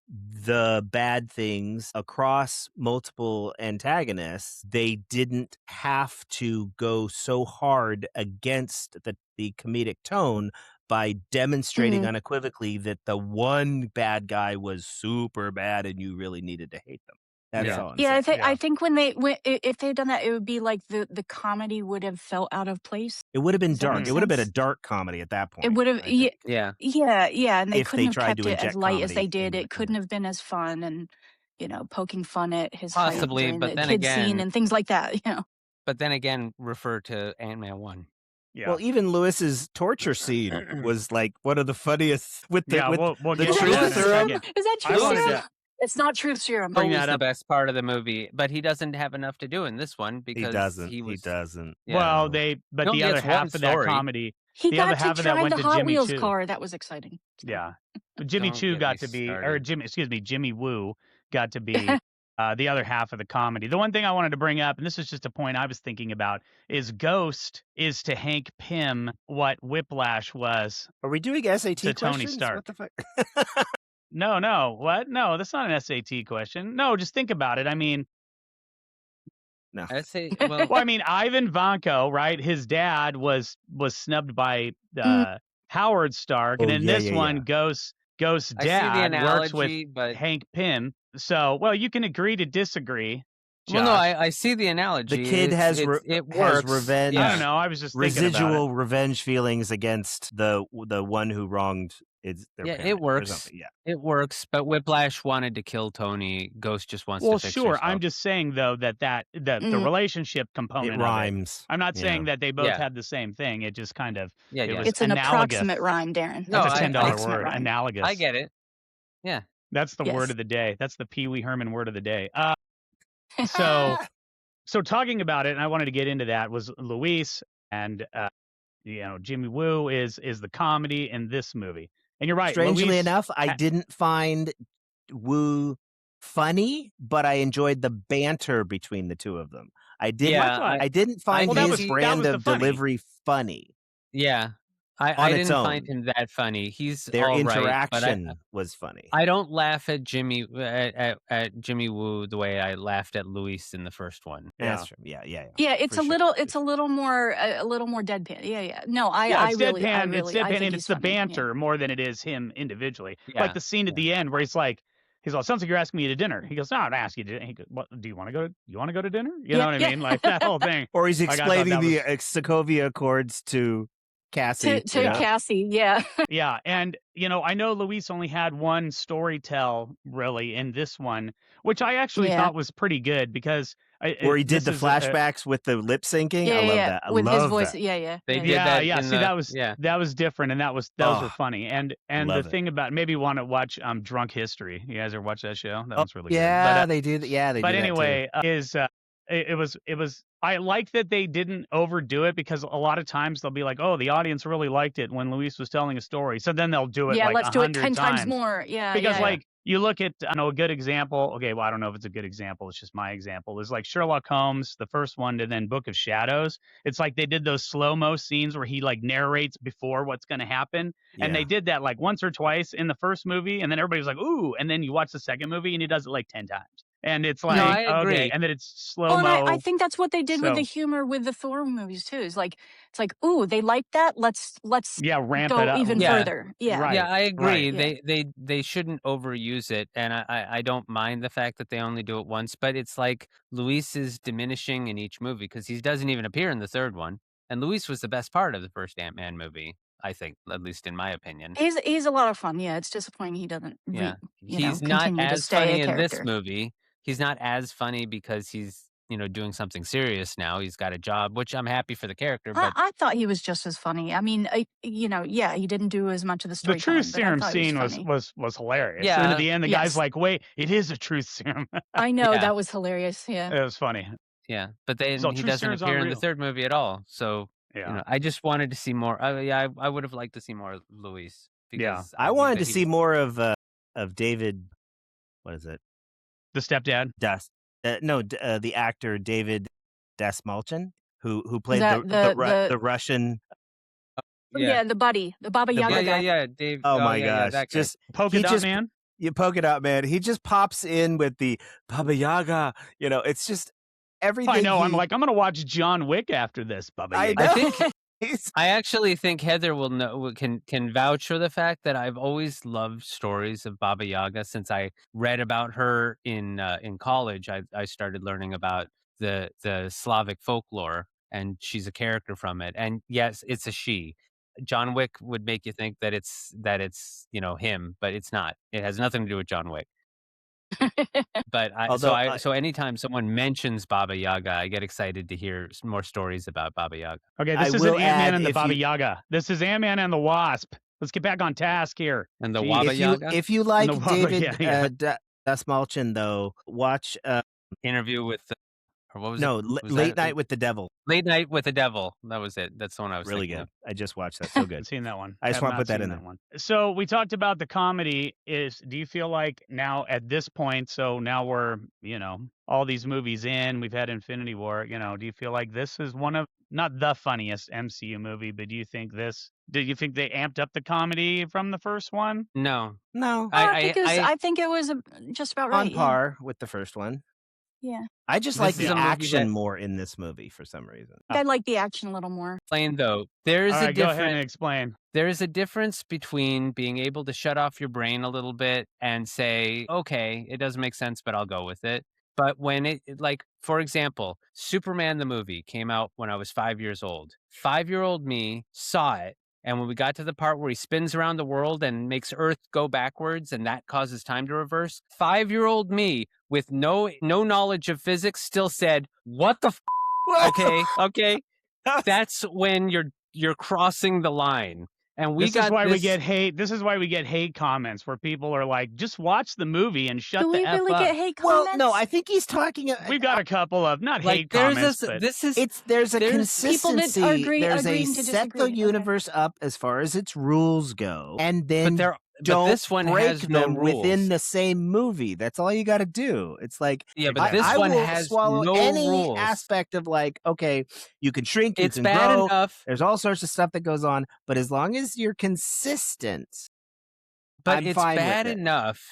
the bad things across multiple antagonists, they didn't have to go so hard against the comedic tone by demonstrating Mhm. unequivocally that the one bad guy was super bad and you really needed to hate them. That's Yeah. all I'm Yeah, saying. I think if they'd done that, it would be like the comedy would have felt out of place. It would have been Does that dark. make It would have been a sense? dark comedy at that It point, would have, I think. Yeah. yeah, and they If couldn't they have tried kept to it as inject light as they comedy did. in It couldn't have been as fun and, poking fun at his height Possibly, during but the then kid scene again, and things like that. refer to Ant-Man 1. Yeah. Well, even Lewis's torture scene was like one of the funniest with the Yeah, we'll the get to truth that in a serum. second. Is that I truth wanted serum? to It's not truth serum. bring What was that the up. best part of the movie, but he doesn't have enough to do in this one He because doesn't. he He was doesn't. yeah. Well, No. but He the only other gets one half of that story. comedy, He the other got to half of that drive went the to Hot Jimmy Wheels Choo. car. That was exciting. So. Yeah. Jimmy Don't Choo get got me to be, or started. Jimmy Woo got to be the other half of the comedy. The one thing I wanted to bring up, and this is just a point I was thinking about, is Ghost is to Hank Pym what Whiplash was Are we doing SAT to Tony questions? Stark. What the fuck? No, what? No, that's not an SAT question. No, just think about it. I mean, No. I say, well, well, I mean, Ivan Vanko, right? His dad was snubbed by Howard Stark, and Oh, in yeah, this yeah, one, yeah. Ghost's I see the dad works with analogy, but Hank Pym. So, well, you can agree to disagree, Josh. well, no, I see the analogy. The kid it has works. revenge. I Yeah. don't know. I was just thinking about it. Residual revenge feelings against the one who wronged their Yeah, parent it or works. something. Yeah. It works, but Whiplash wanted to kill Tony. Ghost just wants Well, to fix sure. herself. I'm just saying though that the relationship It component of it. rhymes. I'm not Yeah. saying that they both Yeah. had the same thing. It just kind of Yeah, it yeah. was It's an analogous. approximate rhyme, Darin. No, That's a It's $10 an approximate word. rhyme. Analogous. I get it. Yeah. That's the word Yes. of the day. That's the Pee Wee Herman word of the day. So talking about it, and I wanted to get into that, was Luis and Jimmy Woo is the comedy in this movie. And you're right. Strangely Luis, enough, I didn't find Woo funny, but I enjoyed the banter between the two of them. I didn't. Yeah, I didn't find Well, that his was- that brand was the of funny. delivery funny. yeah. On I its didn't find own. him that funny. He's Their all right, interaction but was funny. I don't laugh at Jimmy at Jimmy Woo the way I laughed at Luis in the first one. That's true. Yeah. Yeah, it's For a sure, little, for it's sure. a little more deadpan. Yeah. No, Yeah, I it's really, deadpan. It's deadpan, I think and he's it's the funny. Yeah. banter more than it is him individually. Yeah, Like the scene at the end where he's like, sounds like you're asking me to dinner. He goes, no, I'd ask you to dinner. He goes, what, do you want to go? You want to go to dinner? You know what I mean? Like that whole thing. Or he's Like, I thought explaining that the Sokovia Accords to Cassie. To Cassie, yeah. Yeah, and I know Luis only had one story tell really in this one, which I actually Yeah. thought was pretty good because Where he did this the is flashbacks with the lip syncing. I love that. I with his love voice. that. Yeah. They did Yeah, that yeah. in See, the that was different, and those were Oh, funny. And the love it. thing about, maybe you want to watch Drunk History. You guys ever watch that show? That Oh, one's really good. yeah, they do that. Yeah, they But do that too. anyway, it was. I like that they didn't overdo it, because a lot of times they'll be like, "Oh, the audience really liked it when Luis was telling a story," so then they'll do it Yeah, like let's do it 100 10 times more. Yeah, Because yeah. like, you look at, I know a good example. Okay, well, I don't know if it's a good example. It's just my example. Is like Sherlock Holmes, the first one, and then Book of Shadows. It's like they did those slow-mo scenes where he like narrates before what's going to happen, and they Yeah. did that like once or twice in the first movie, and then everybody was like, "Ooh!" And then you watch the second movie, and he does it like 10 times, and it's No, like, I agree. okay, and then it's Well, and slow-mo. I think that's what they did with the So humor with the Thor movies too. It's like, ooh, they like that. Let's yeah, ramp it go up. even Yeah. further. Yeah. Right. Yeah, I agree. Yeah. They shouldn't overuse it, and I don't mind the fact that they only do it once. But it's like Luis is diminishing in each movie because he doesn't even appear in the third one. And Luis was the best part of the first Ant-Man movie, I think, at least in my opinion. He's a lot of fun. Yeah, it's disappointing he doesn't Yeah, he's not continue to as stay funny a in this character. movie. He's not as funny because he's doing something serious now. He's got a job, which I'm happy for the character. But I thought he was just as funny. I mean, yeah, he didn't do as much of the The truth storytelling, but I serum thought he scene was funny. was hilarious. Yeah. And at the end, the guy's Yes. like, "Wait, it is a truth serum." I know Yeah. that was hilarious. Yeah. It was funny. yeah, but then So he truth doesn't serum's appear in the unreal. third movie at all. So Yeah. I just wanted to see more. I would have liked to see more of Luis because I think wanted that to he see was- more of David. What is it? The stepdad. The actor David Dasmalchian, who played that the Russian. Yeah, the buddy, the Baba Yaga guy. Yeah, Dave. Oh my yeah, gosh! that guy. Just Polka he dot just man. you poke it out, man. He just pops in with the Baba Yaga. It's just everything. I know. I'm like, I'm gonna watch John Wick after this, Bubba. I Yaga. know. I think He's- I actually think Heather can vouch for the fact that I've always loved stories of Baba Yaga since I read about her in college. I started learning about the Slavic folklore, and she's a character from it. And yes, it's a she. John Wick would make you think that it's him, but it's not. It has nothing to do with John Wick. But so anytime someone mentions Baba Yaga, I get excited to hear more stories about Baba Yaga. Okay, I this will isn't Ant-Man add, and the if Baba you- Yaga. This is Ant-Man and the Wasp. Let's get back on task here. And the Jeez. Waba if you Yaga if you like the Baba- David yeah. Dasmalchian, though, watch interview with or what was it? Was Late that Night with the Devil. Late Night with the Devil. That was it. That's the one I was Really thinking good. I just watched that. So good. I've seen that one. I just Have wanna not put that seen in there. one. So we talked about the comedy. Do you feel like now at this point, so now we're, all these movies in, we've had Infinity War, do you feel like this is one of, not the funniest MCU movie, but do you think they amped up the comedy from the first one? No. No, I think it was just about right. on par with the first one. Yeah. I just This like is the a movie action that- more in this movie for some reason. I like the action a little more. Explain though. There's All a right, go ahead and difference. explain. There's a difference between being able to shut off your brain a little bit and say, okay, it doesn't make sense, but I'll go with it. But when like, for example, Superman the movie came out when I was 5 years old. 5-year-old me saw it. And when we got to the part where he spins around the world and makes Earth go backwards and that causes time to reverse, 5-year-old me with no knowledge of physics still said, what the okay. That's when you're crossing the line. And This is why we get hate. This is why we get hate comments where people are like, just watch the movie and shut Do the we F really up. get hate Well, comments? no, I think he's talking. We've got a couple of, not like hate comments, but There's a there's consistency. people that are There's a agreeing to set the disagree. universe up as far as its rules go, and then but don't this one break has no them within rules. the same movie. That's all you got to do. It's like, Yeah, but this I one will has swallow no any rules. aspect of like, okay, you can shrink, you It's can bad grow. enough, There's all sorts of stuff that goes on, but as long as you're consistent, but I'm it's fine with bad it. enough.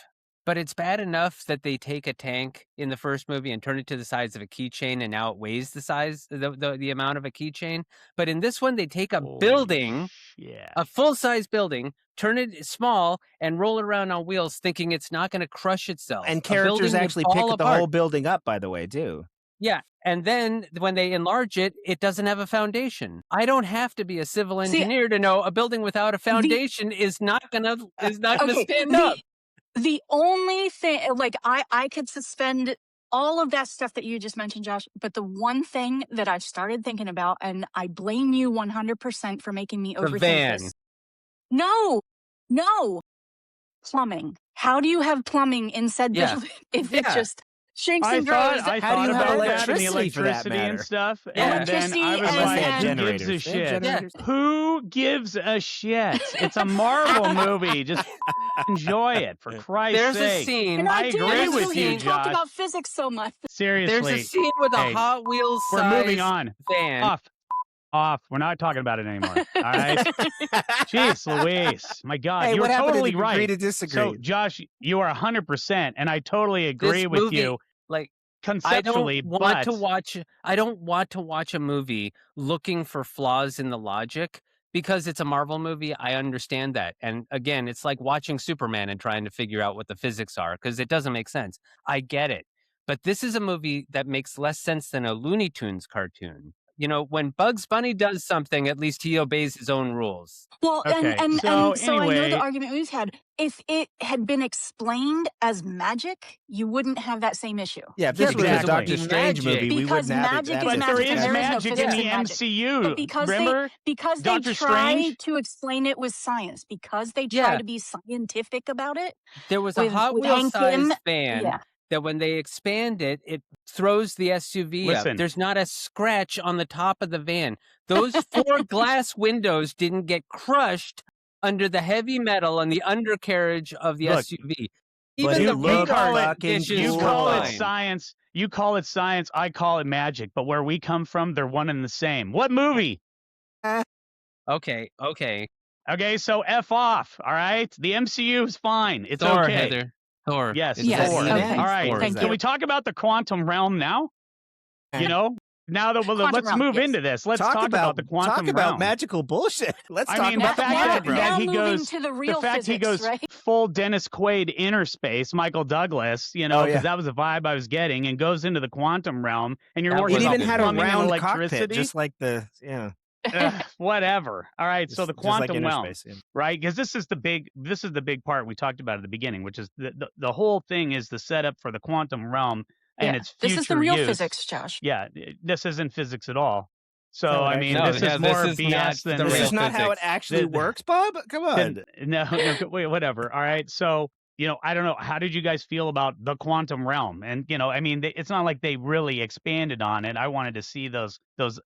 But it's bad enough that they take a tank in the first movie and turn it to the size of a keychain, and now it weighs the size, the amount of a keychain. But in this one, they take a building, yeah, a full-size building, turn it small, and roll it around on wheels, thinking it's not going to crush itself. And A characters building would actually fall pick the apart. whole building up, by the way, too. Yeah, and then when they enlarge it, it doesn't have a foundation. I don't have to be a civil engineer to know a building without a foundation is not gonna stand up. The only thing, like, I could suspend all of that stuff that you just mentioned, Josh. But the one thing that I've started thinking about, and I blame you 100% for making me The overthink van. this. No, plumbing. How do you have plumbing in said building if it just shrinks and grows? How do you have about that and the electricity for that electricity and matter? stuff, Yeah. and then I was Electricity Unless they like, had who gives a generators. They have shit? generators. Who gives a shit? It's a Marvel movie. Just enjoy it, for Christ's There's a sake. scene. And I did, agree until with you you, talked Josh. about physics so much. Seriously. There's a scene with a Hey, Hot Wheels we're moving size on. van. Off. We're not talking about it anymore. All right. Jeez Louise. My God. Hey, You're what happened totally to agree right. to disagree? So, Josh, you are 100%, and I totally agree This with movie, you like, conceptually, I don't want to but watch a movie looking for flaws in the logic because it's a Marvel movie. I understand that. And again, it's like watching Superman and trying to figure out what the physics are because it doesn't make sense. I get it. But this is a movie that makes less sense than a Looney Tunes cartoon. You know, when Bugs Bunny does something, at least he obeys his own rules. Well, Okay, and so so I know anyway- the argument we've had. If it had been explained as magic, you wouldn't have that same issue. Yeah, if this was a Exactly. Doctor Strange Magic. movie, we Because wouldn't have magic it. is But magic there and is there is no magic in physics the in magic. MCU. But because Remember? they Doctor try Strange? to explain it with science, because they try Yeah. to be scientific about it. There was a With Hot Wheels Hank Pym, size van yeah. that when they expand it, it throws the SUV Listen. up. There's not a scratch on the top of the van. Those 4 glass windows didn't get crushed under the heavy metal and the undercarriage of the Look, SUV. but Even it the looked radar fucking dishes You were call it fine. science. You call it science. I call it magic. But where we come from, they're one and the same. What movie? Okay. Okay, so F off. All right, the MCU is fine. It's Thor, okay. Heather. Thor. Yes, It's Yes, Thor. okay. All right, Thor. Thank can you. we talk about the quantum realm now? You know, now that Quantum let's realm, move yes. into this. Let's talk about the quantum talk about realm. magical bullshit. Let's I talk mean, about the the fact quantum that realm. he moving goes, to the real fact he physics, goes right? full Dennis Quaid inner space, Michael Douglas, you know, Oh, because yeah. that was the vibe I was getting, and goes into the quantum realm, and you're That working was It about even had a plumbing and round electricity. cockpit, just like the Ugh, whatever. All right, so the just like quantum inner realm, space, yeah. right? Because this is the big part we talked about at the beginning, which is the whole thing is the setup for the quantum realm and its future This is the real use. physics, Josh. Yeah, this isn't physics at all. So No, I it mean, actually this is. is No, more this is not BS than the This real is not how it physics. actually The- works, Bob. Come on. no, wait, whatever. All right, so you know, I don't know. How did you guys feel about the quantum realm? And you know, I mean, it's not like they really expanded on it. I wanted to see those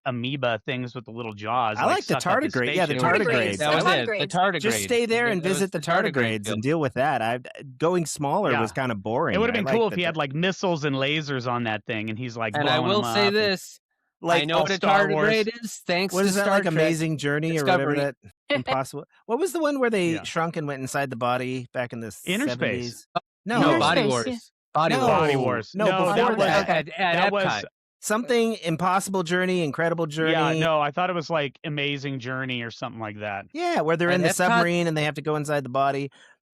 amoeba things with the little jaws. I like the suck up his tardigrade. Yeah, the spaceship. tardigrades. That was The it. The tardigrades. tardigrade. Just stay there and That was visit the tardigrades field. and deal with that. Going smaller Yeah. was kind of boring. It would have I been like cool if the he had like missiles and lasers on that thing, and he's like And I blowing will them say up. this. like I know all what a Star Wars. tardigrade is, thanks what to is that Star like Trek. Amazing Journey Discovery. or whatever that impossible. What was the one where they Yeah. shrunk and went inside the body back in the Inner 70s? space. No, No, Inner Body Space, Wars. yeah. Body No. Wars. Body Wars. No, No, before that was that. At that Epcot. was something Impossible Journey, Incredible Journey. yeah. No, I thought it was like Amazing Journey or something like that. Yeah, where they're At in the Epcot? submarine and they have to go inside the body.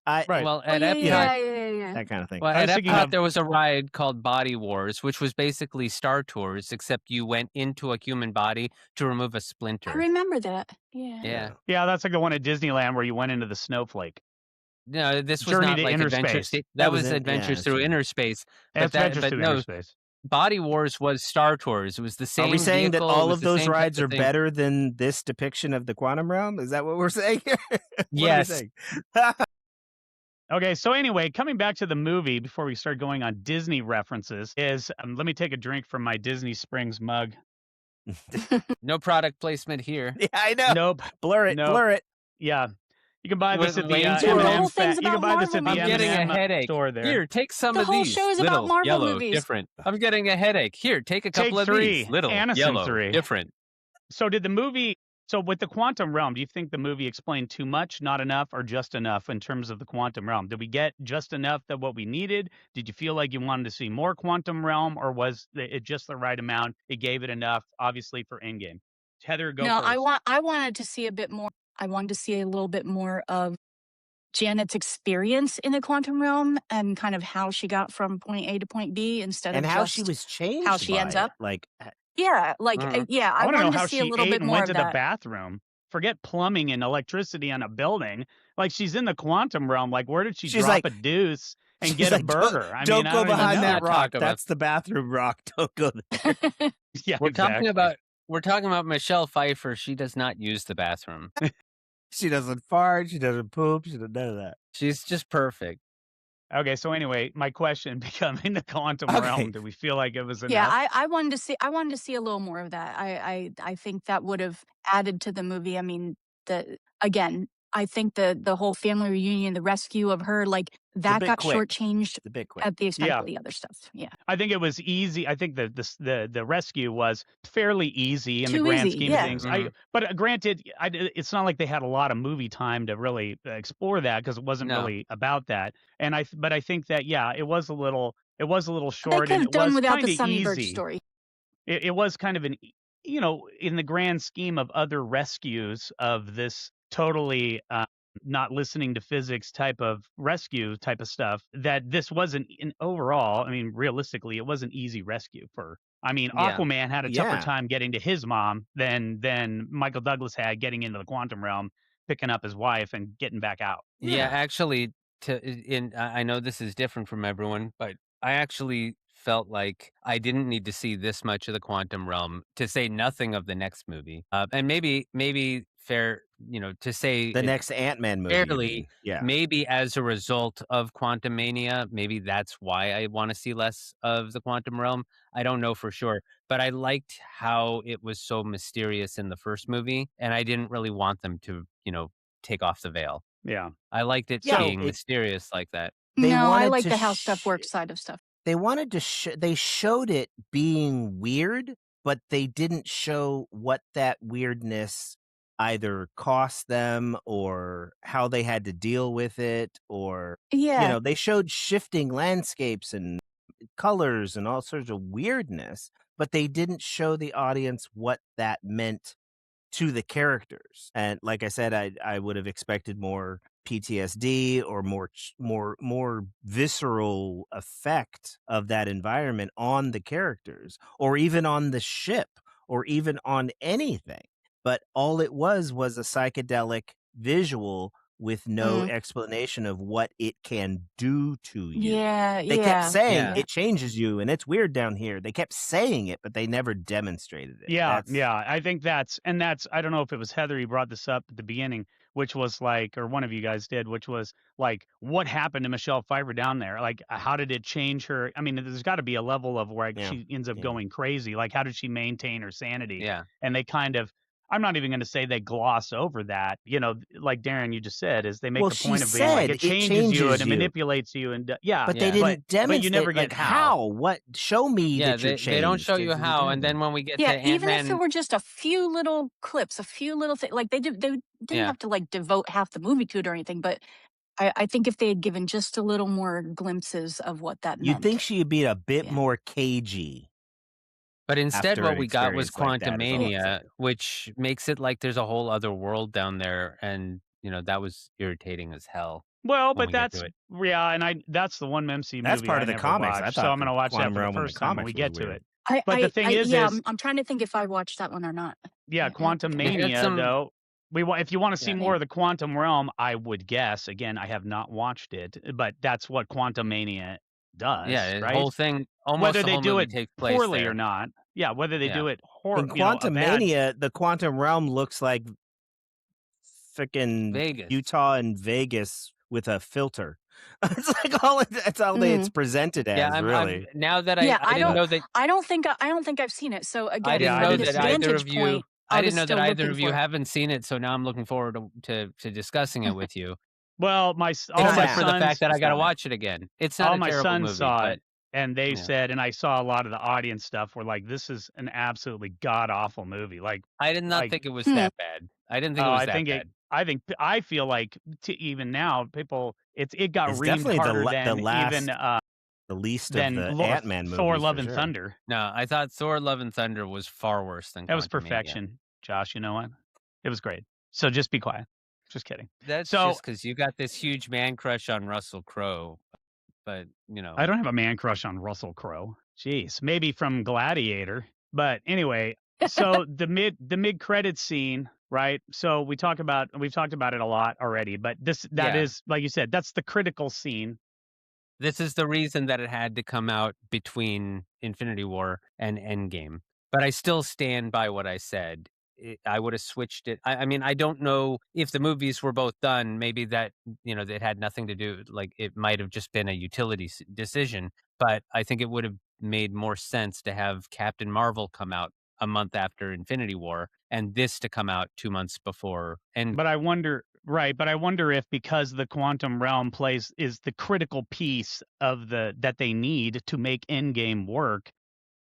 Right. Well, Oh, at yeah, Epcot, yeah. That kind of thing. well, I at was thinking Epcot of- there was a ride called Body Wars, which was basically Star Tours, except you went into a human body to remove a I splinter. remember that. Yeah. Yeah. Yeah, that's like the one at Disneyland where you went into the snowflake. No, this was Journey not to like Inner Adventures. Space. That was in- Adventures yeah, through sure. Inner Space. That's Adventures but through no, Inner Space. Body Wars was Star Tours. It was the same. Are we saying that vehicle, it all was of the those same type rides of are thing. better than this depiction of the quantum realm? Is that what we're saying? What are we Yes. saying? Okay, so anyway, coming back to the movie before we start going on Disney references is let me take a drink from my Disney Springs mug. No product placement here. Yeah, I know. Nope. Blur it, Nope. blur it. Yeah. You can buy this With at the Wayne M&M Twirl. The whole thing's You can about buy this at the Marvel I'm getting a M&M headache. store there. Here, take some The of whole these. show is about Little, Marvel yellow, movies. different. I'm getting a headache. Here, take a couple Take of 3. these. Little, Anison yellow, 3. different. So did the movie so with the quantum realm, do you think the movie explained too much, not enough, or just enough in terms of the quantum realm? Did we get just enough that what we needed? Did you feel like you wanted to see more quantum realm, or was it just the right amount? It gave it enough, obviously, for Endgame. Heather, go No, first. I wanted to see a bit more. I wanted to see a little bit more of Janet's experience in the quantum realm and kind of how she got from point A to point B instead And of how just she was changed. how she by ends it. up. Like, Yeah, like yeah, I want to know wanted how to see she a little ate bit and more went of to the that. bathroom. Forget plumbing and electricity on a building. Like she's in the quantum realm. Like where did she She's drop like- a deuce and She's get a like, burger. I don't mean, go I don't even behind know. that Not rock. talk about- That's the bathroom rock. Don't go there. Yeah, We're exactly. talking about Michelle Pfeiffer. She does not use the bathroom. She doesn't fart. She doesn't poop. She does none of that. She's just perfect. Okay, so anyway, my question becoming the quantum Okay. realm, do we feel like it was enough? Yeah, I wanted to see a little more of that. I think that would have added to the movie. I mean, again, I think the whole family reunion, the rescue of her, like that bit got quick. shortchanged It's a bit quick. at the expense Yeah. of the other stuff. Yeah. I think it was easy. I think the rescue was fairly easy in the Too grand easy, scheme yeah. of things. Mhm. But granted, it's not like they had a lot of movie time to really explore that because it wasn't No. really about that. And I think that it was a little They short, could and have it done was without kind the of Sonny Birch easy. story. It was kind of in the grand scheme of other rescues of this totally not listening to physics type of rescue type of stuff, that this wasn't overall, I mean, realistically, it was an easy rescue Yeah. Aquaman had a tougher Yeah. time getting to his mom than Michael Douglas had getting into the quantum realm, picking up his wife and getting back out. Yeah, Yeah. actually, I know this is different from everyone, but I actually felt like I didn't need to see this much of the quantum realm, to say nothing of the next movie. And maybe fair, to say The it next Ant-Man movie. you fairly, mean. Yeah. maybe as a result of Quantum Mania, maybe that's why I want to see less of the quantum realm. I don't know for sure, but I liked how it was so mysterious in the first movie, and I didn't really want them to, take off the veil. Yeah. I liked it Yeah, being it- mysterious like that. They No, I wanted like to the how stuff works side of stuff. They wanted to they showed it being weird, but they didn't show what that weirdness either cost them or how they had to deal with it, or Yeah. they showed shifting landscapes and colors and all sorts of weirdness, but they didn't show the audience what that meant to the characters. And like I said, I would have expected more PTSD or more visceral effect of that environment on the characters, or even on the ship, or even on anything. But all it was a psychedelic visual with no explanation of what it can do to you. Yeah, They kept saying Yeah. it changes you and it's weird down here. They kept saying it, but they never demonstrated it. Yeah, That's- yeah. I think that's I don't know if it was Heather who brought this up at the beginning, which was like, or one of you guys did, which was like, what happened to Michelle Pfeiffer down there? Like, how did it change her? I mean, there's got to be a level of where Yeah, she ends up yeah. going crazy. Like, how did she maintain her sanity? Yeah. And they kind of, I'm not even going to say they gloss over that. Like Darin, you just said, is they make Well, the she point of being like, said it it changes you and changes it you. manipulates you, and yeah, But Yeah. they didn't demonstrate. but you never like, get how. What? Show me Yeah, that you're they don't changed. show you It how, and then doesn't. when we get Yeah, to even if Ant-Man, it were just a few little clips, a few little things, like they didn't Yeah. have to like devote half the movie to it or anything. But I think if they had given just a little more glimpses of what that You'd meant. think she'd be a bit Yeah. more cagey. but instead after what an we got was experience like that, is all I'm Quantumania, saying. which makes it like there's a whole other world down there, and that was irritating as hell. Well, when but we get that's to it. and that's the one MCU That's movie part I of the never comics. I watched, so thought I'm the gonna watch that Quantum for the Realm in the first time when we comics was get to weird. it. But the thing is, I'm trying to think if I watched that one or not. yeah, Quantum They had Mania some- though. If you want to see Yeah. more of the quantum realm, I would guess. Again, I have not watched it, but that's what Quantum Mania does. Yeah, the right? whole thing, almost Whether the they whole do movie it takes place poorly there. or not. Yeah, whether they do Yeah. it In Quantum bad. Mania, the Quantum Realm looks like freaking Vegas. Utah and Vegas with a filter. It's like that's all it's presented as, Yeah, really. now that Yeah, I didn't know that I don't think I've seen it. So again, I didn't I know from didn't this that see it. either vantage of you. point, I was didn't know that still either looking of you for it. haven't seen it, so now I'm looking forward to discussing it with you. Well, all my Except for the sons, fact that I It's got to not watch it again. It's not all a my terrible sons movie, saw but it, and they yeah. said, and I saw a lot of the audience stuff were like, "This is an absolutely god awful movie." Like, I did not like, think it was that bad. I didn't think it was that bad. I feel like even now people it got It's reamed definitely harder the than last even the least than of the Ant-Man movies. Thor: for Love and sure. Thunder. No, I thought Thor: Love and Thunder was far worse than That was Quantumania. perfection, Josh. You know what? It was great. So just be quiet. Just kidding. That's So- just because you got this huge man crush on Russell Crowe, but I don't have a man crush on Russell Crowe. Jeez, maybe from Gladiator. But anyway, so the mid credit scene, right? So we've talked about it a lot already, but that Yeah. is, like you said, that's the critical scene. This is the reason that it had to come out between Infinity War and Endgame. But I still stand by what I said. I would have switched it. I mean, I don't know if the movies were both done. Maybe that, it had nothing to do. Like it might have just been a utility decision. But I think it would have made more sense to have Captain Marvel come out a month after Infinity War and this to come out 2 months before Endgame. But I wonder, right? But I wonder if because the quantum realm is the critical piece of that they need to make Endgame work,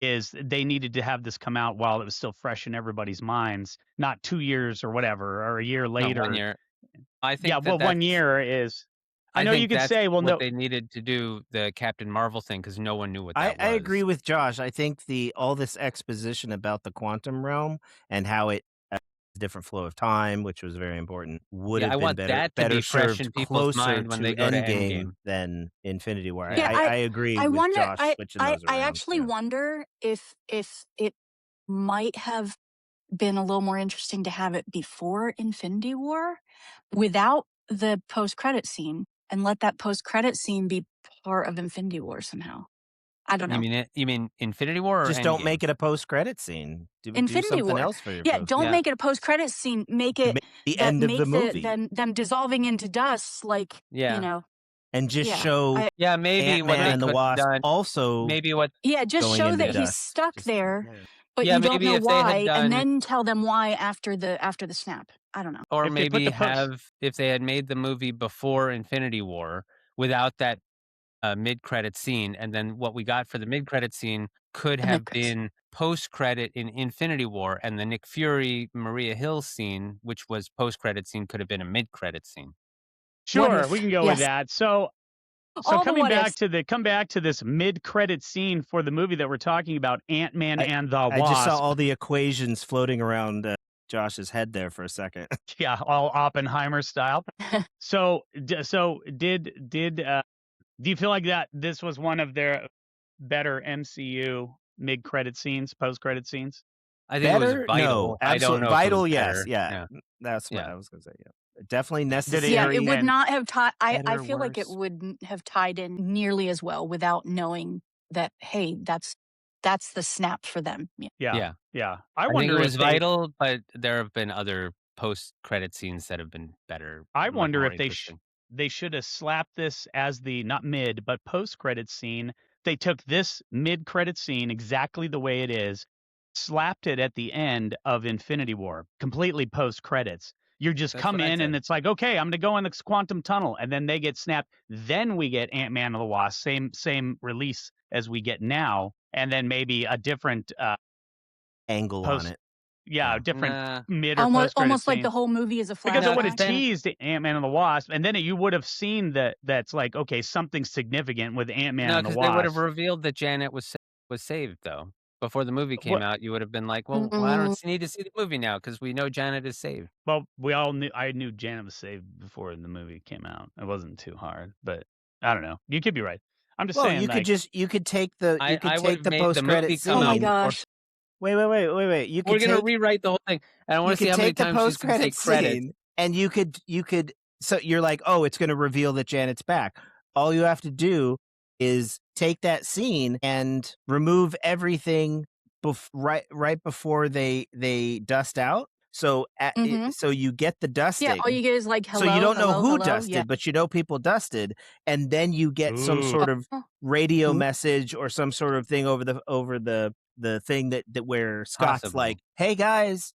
is they needed to have this come out while it was still fresh in everybody's minds, not 2 years or whatever, or a year Not 1 later. year. I Yeah, think well, 1 that's year is. I I know you think could that's say, well, what no, they needed to do the Captain Marvel thing because no one knew what that I agree was. with Josh. I think all this exposition about the quantum realm and how it different flow of time, which was very important, would Yeah, I have been want that to better be fresh served in people's closer mind when to they go to Endgame Endgame. than Infinity War. Yeah. Yeah, I agree I with wonder. Josh switching those I around. actually Yeah. wonder if it might have been a little more interesting to have it before Infinity War, without the post credit scene, and let that post credit scene be part of Infinity War somehow. I don't know. You mean Infinity War or Just don't Endgame? make it a post-credit scene. Do Infinity something War. else for your Yeah, post. don't Yeah. make it a post credit scene. Make it The end of the movie, them dissolving into dust, like Yeah. and just yeah. show Yeah, maybe what Ant-Man they and the could have Wasp done also maybe what Yeah, just going show into that he's dust. stuck Just there, yeah. but Yeah, you don't maybe know if they had why, and done then tell them why after the snap. I don't know. or if they put maybe the post. if they had made the movie before Infinity War without that, mid-credit scene, and then what we got for the mid-credit scene could The have mid-credits. been post-credit in Infinity War, and the Nick Fury, Maria Hill scene, which was post-credit scene, could have been a mid-credit scene. What Sure, if? we can go with Yes. that. So All the what ifs. come back to this mid-credit scene for the movie that we're talking about, Ant-Man and the I just saw Wasp. all the equations floating around Josh's head there for a second. Yeah, all Oppenheimer style. So did do you feel like that this was one of their better MCU mid-credit scenes, post-credit scenes? I think it was Better? No, vital. I don't absolutely know if it was vital. Yes, better. yeah, Yeah. that's what Yeah. I was gonna say. Yeah, definitely Did necessary. Yeah, it would and not have tied. I better, feel like it worse. wouldn't have tied in nearly as well without knowing that, hey, that's the snap for them. Yeah. yeah. I think it wonder was if they vital, but there have been other post-credit scenes that have been better, I much wonder more if interesting. they should have slapped this as the not mid but post credit scene. They took this mid credit scene exactly the way it is, slapped it at the end of Infinity War, completely post credits. You just That's come what I in and said. it's like, okay, I'm going to go in the quantum tunnel, and then they get snapped. Then we get Ant-Man and the Wasp, same release as we get now, and then maybe a different Angle on post, it. yeah, a Yeah. different Nah. mid or post credit Almost like scene. the whole movie is a Because it No, would flashback. have 'cause then teased Ant-Man and the Wasp, and then you would have seen that's like, okay, something significant with Ant-Man no, and the because they would have Wasp. revealed that Janet was saved, though. Before the movie came What? out, you would have been like, "Well, I Mm, don't need to see the movie now because we know Janet is saved." Well, we all knew. I knew Janet was saved before the movie came out. It wasn't too hard, but I don't know. You could be right. I'm just Well, saying, like, you could take the I would have made the post credit movie come oh my out scene. before gosh. Wait. You we're could gonna take rewrite the whole thing, and I wanna see how many the times she's post gonna say credit credits. scene, and you could. So you're like, oh, it's going to reveal that Janet's back. All you have to do is take that scene and remove everything right before they dust out. So Hmm. so you get the Yeah, all dusting. you get is like, So you hello, don't know hello, who hello. dusted, Yeah. but you know people dusted, and then you get some ooh, sort of Oh, radio ooh. message or some sort of thing over the thing that where Scott's Possible. like, "Hey guys,"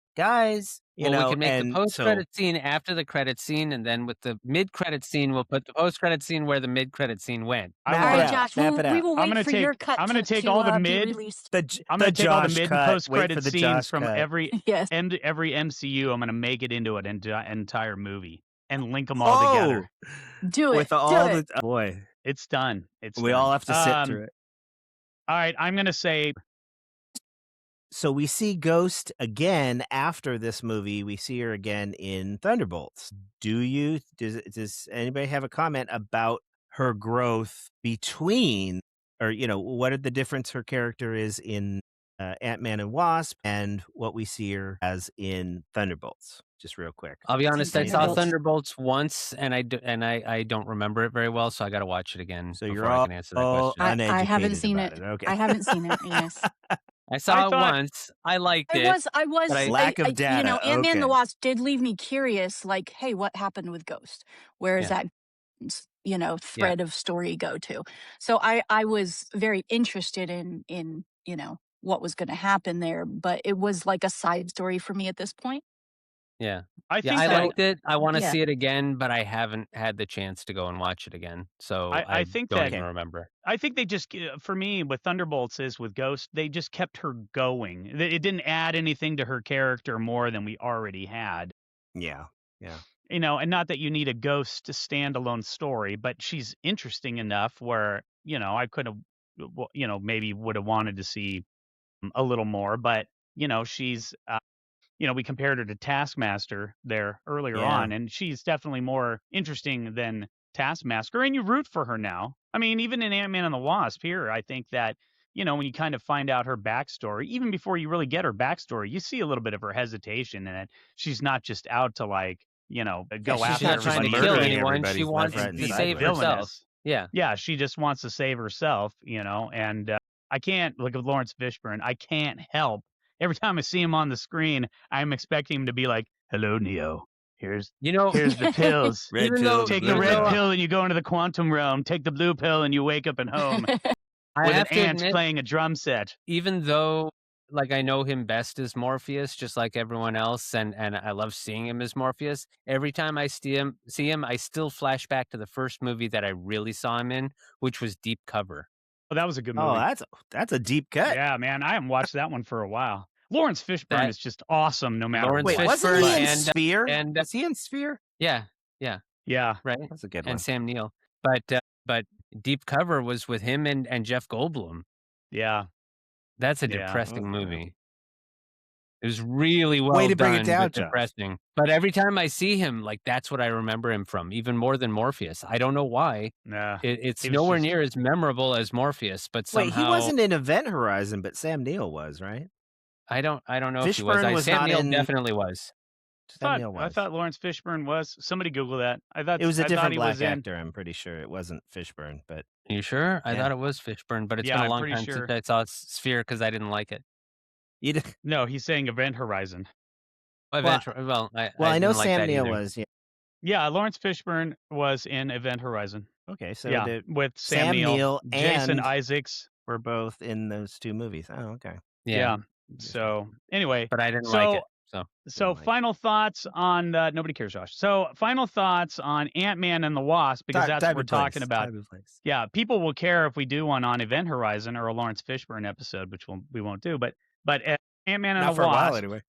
Well, we can make the and so post-credit scene after the credit scene, and then with the mid-credit scene, we'll put the post-credit scene where the mid-credit scene went. I All map want it right, to. out, Josh. map it We out. will I'm wait gonna for take. your cut I'm gonna take to all the be mid. released. I'm The gonna take all the Josh mid and cut. post Wait for credit the scenes Josh from cut. Yes. every MCU. I'm gonna make it into an entire movie and link them all Oh, together. Do it. with Do all it. the boy, It's done. It's we done. all have to sit through it. All right, I'm gonna say So we see Ghost again after this movie. We see her again in Thunderbolts. Does anybody have a comment about her growth between, or what are the difference her character is in Ant-Man and Wasp and what we see her as in Thunderbolts? just real quick. I'll be honest, I saw Thunderbolts. Thunderbolts once, and I don't remember it very well, so I got to watch it again So before you're I all can answer that question. I haven't uneducated seen about it. it. Okay. I haven't seen it. Yes. I saw it thought- once. I liked I it. was but I- Lack of you data, know, Ant-Man and the okay. Wasp did leave me curious, like, hey, what happened with Ghost? Where is Yeah. that, thread of story go to? So I was very interested in, what was going to happen there, but it was like a side story for me at this point. Yeah. I Yeah, think I that liked it. I want to yeah. see it again, but I haven't had the chance to go and watch it again. So I think don't that- even Okay. remember. I think they just, for me, with Thunderbolts is with Ghost, they just kept her going. It didn't add anything to her character more than we already had. Yeah. And not that you need a Ghost standalone story, but she's interesting enough where, I could have, maybe would have wanted to see a little more, but, she's, we compared her to Taskmaster there earlier Yeah. on, and she's definitely more interesting than Taskmaster, and you root for her now. I mean, even in Ant-Man and the Wasp here, I think that, when you kind of find out her backstory, even before you really get her backstory, you see a little bit of her hesitation in it. She's not just out to go she's after She's not trying to everybody. kill murdering anyone. everybody She left, wants right, and to sideways. save herself. Villainous. Yeah. Yeah, she just wants to save herself, and I can't look at Lawrence Fishburne. I can't help. Every time I see him on the screen, I'm expecting him to be like, "Hello, Neo. Here's the pills. Red Even pill, though- Take the even red though- pill and you go into the quantum realm. Take the blue pill and you wake up at home I with have an to ant admit, playing a drum set." even though I know him best as Morpheus, just like everyone else, and I love seeing him as Morpheus. Every time I see him, I still flash back to the first movie that I really saw him in, which was Deep Cover. Oh, that was a good movie. Oh, that's a deep cut. Yeah, man. I haven't watched that one for a while. Lawrence Fishburne That- is just awesome no matter Lawrence what. Wait, wasn't he Fishburne in and- Sphere? and- Was he in Sphere? Yeah, Yeah. right. That's a good one. And Sam Neill, but Deep Cover was with him and Jeff Goldblum. Yeah. That's a Yeah. depressing Oh, movie. It was really well Way to bring it done, down, but Josh. depressing. But every time I see him, that's what I remember him from, even more than Morpheus. I don't know why. Nah. It's He was nowhere just- near as memorable as Morpheus, but Wait, somehow he wasn't in Event Horizon, but Sam Neill was, right? I don't know if he was. Fishburne was Sam not Neill in- definitely was. Sam Neill I was. thought Lawrence Fishburne was. Somebody Google that. I thought It was a I thought different he black was in. actor. I'm pretty sure it wasn't Fishburne, but Are you sure? I Yeah. thought it was Fishburne, but it's Yeah, been a I'm long pretty time sure. since I saw Sphere because I didn't like it. you did. No, he's saying Event Horizon. I know didn't like Sam that Neill either. was. Yeah. Yeah, Lawrence Fishburne was in Event Horizon. Okay, so yeah, the, with Sam Sam Neill, Neill Jason and- Isaacs. we're both in those two movies. Oh, okay. Yeah. So anyway, but I didn't so like it. so like it. final thoughts on nobody cares, Josh. So final thoughts on Ant-Man and the Wasp, because that's what we're talking about. Yeah, people will care if we do one on Event Horizon or a Lawrence Fishburne episode, which we won't do. But Ant-Man and Not the for Wasp. a while, anyway.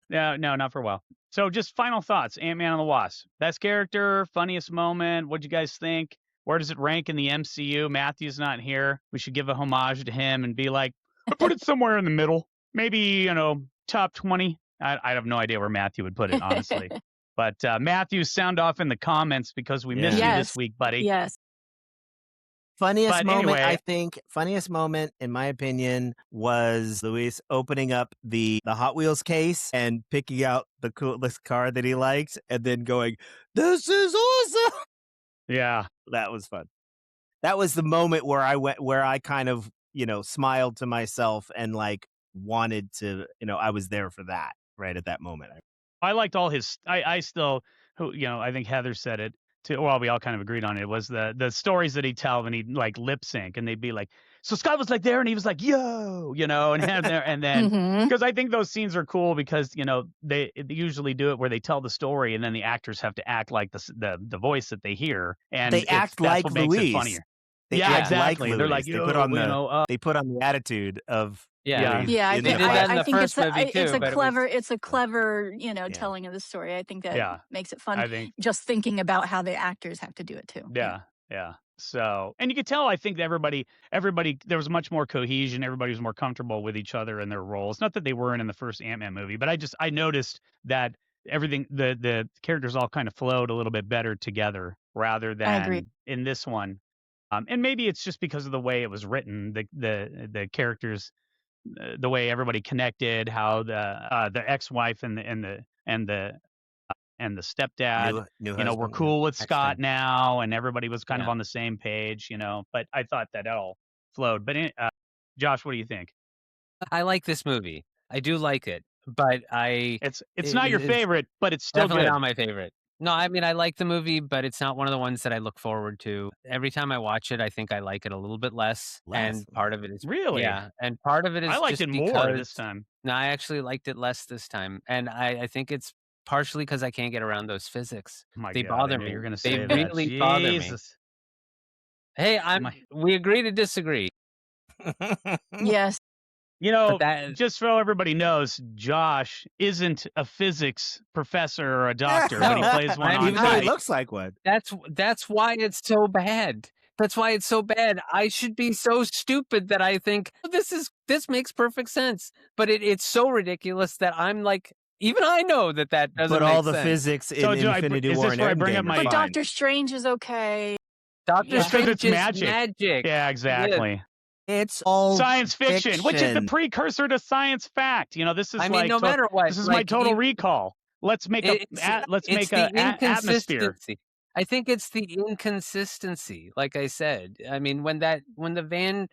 No, not for a while. So just final thoughts. Ant-Man and the Wasp. Best character, funniest moment. What'd you guys think? Where does it rank in the MCU? Matthew's not here. We should give a homage to him and be like, I put it somewhere in the middle. Maybe, top 20. I have no idea where Matthew would put it, honestly. But Matthew, sound off in the comments because we missed you this Yes. week, buddy. Yes. Funniest But moment, anyway- I think, funniest moment, in my opinion, was Luis opening up the Hot Wheels case and picking out the coolest car that he liked and then going, "This is awesome." Yeah. That was fun. That was the moment where I kind of, smiled to myself and wanted to, I was there for that right at that moment. I liked all his. I still, I think Heather said it too. Well, we all kind of agreed on it. It was the stories that he'd tell when he'd lip sync, and they'd be like, "So Scott was there, and he was like, yo," and then Mhm. because I think those scenes are cool because they usually do it where they tell the story, and then the actors have to act like the voice that they hear, and They act that's like what makes it Luis. funnier. They Yeah, act exactly. Like They're Luis. like, They yo, put on you the know, they put on the attitude of Yeah. Luis Yeah, I in think, They did that in I the think first movie, it's too, a but it was- clever, telling of the story. I think that Yeah. makes it fun. I think. Just thinking about how the actors have to do it too. Yeah. So, and you could tell, I think that everybody, there was much more cohesion. Everybody was more comfortable with each other and their roles. Not that they weren't in the first Ant-Man movie, but I noticed that everything, the characters all kind of flowed a little bit better together rather agree. than in this one. And maybe it's just because of the way it was written, the characters, the way everybody connected, how the ex-wife and the and the stepdad, New were husband, yeah, cool with Scott ex-husband. now, and everybody was kind of Yeah. on the same page, but I thought that all flowed. But Josh, what do you think? I like this movie. I do like it, but It's it not your is favorite, but it's still definitely good. not my favorite. No, I mean, I like the movie, but it's not one of the ones that I look forward to. Every time I watch it, I think I like it a little bit less, Less. and part of it is Really? yeah, and part of it I is liked just it more because this time. no, I actually liked it less this time, and I think it's partially because I can't get around those physics. Oh my They god, I bother knew you me. were gonna They say that. really bother me. Jesus. Hey, My we agree to disagree, Yes. You but know, that just so everybody knows, Josh isn't a physics professor or a doctor, but he no, plays one I'm on Even though he not. site. looks like one. That's why it's so bad. That's why it's so bad. I should be so stupid that I think "Oh, this makes perfect sense, but it's so ridiculous that I'm like, even I know that But doesn't all make the sense. physics in So Infinity is War this and where I bring up Endgame are my But fine. Doctor Strange is okay. Doctor Yeah. because Strange it's is magic. magic. Yeah, Yeah, exactly. It's all Science fiction, which is the fiction. precursor to science fact. This I is mean, like no matter what, this is my like total recall. Let's make a it's let's it's make the atmosphere. inconsistency. I think it's the inconsistency. Like I said, I mean, when the van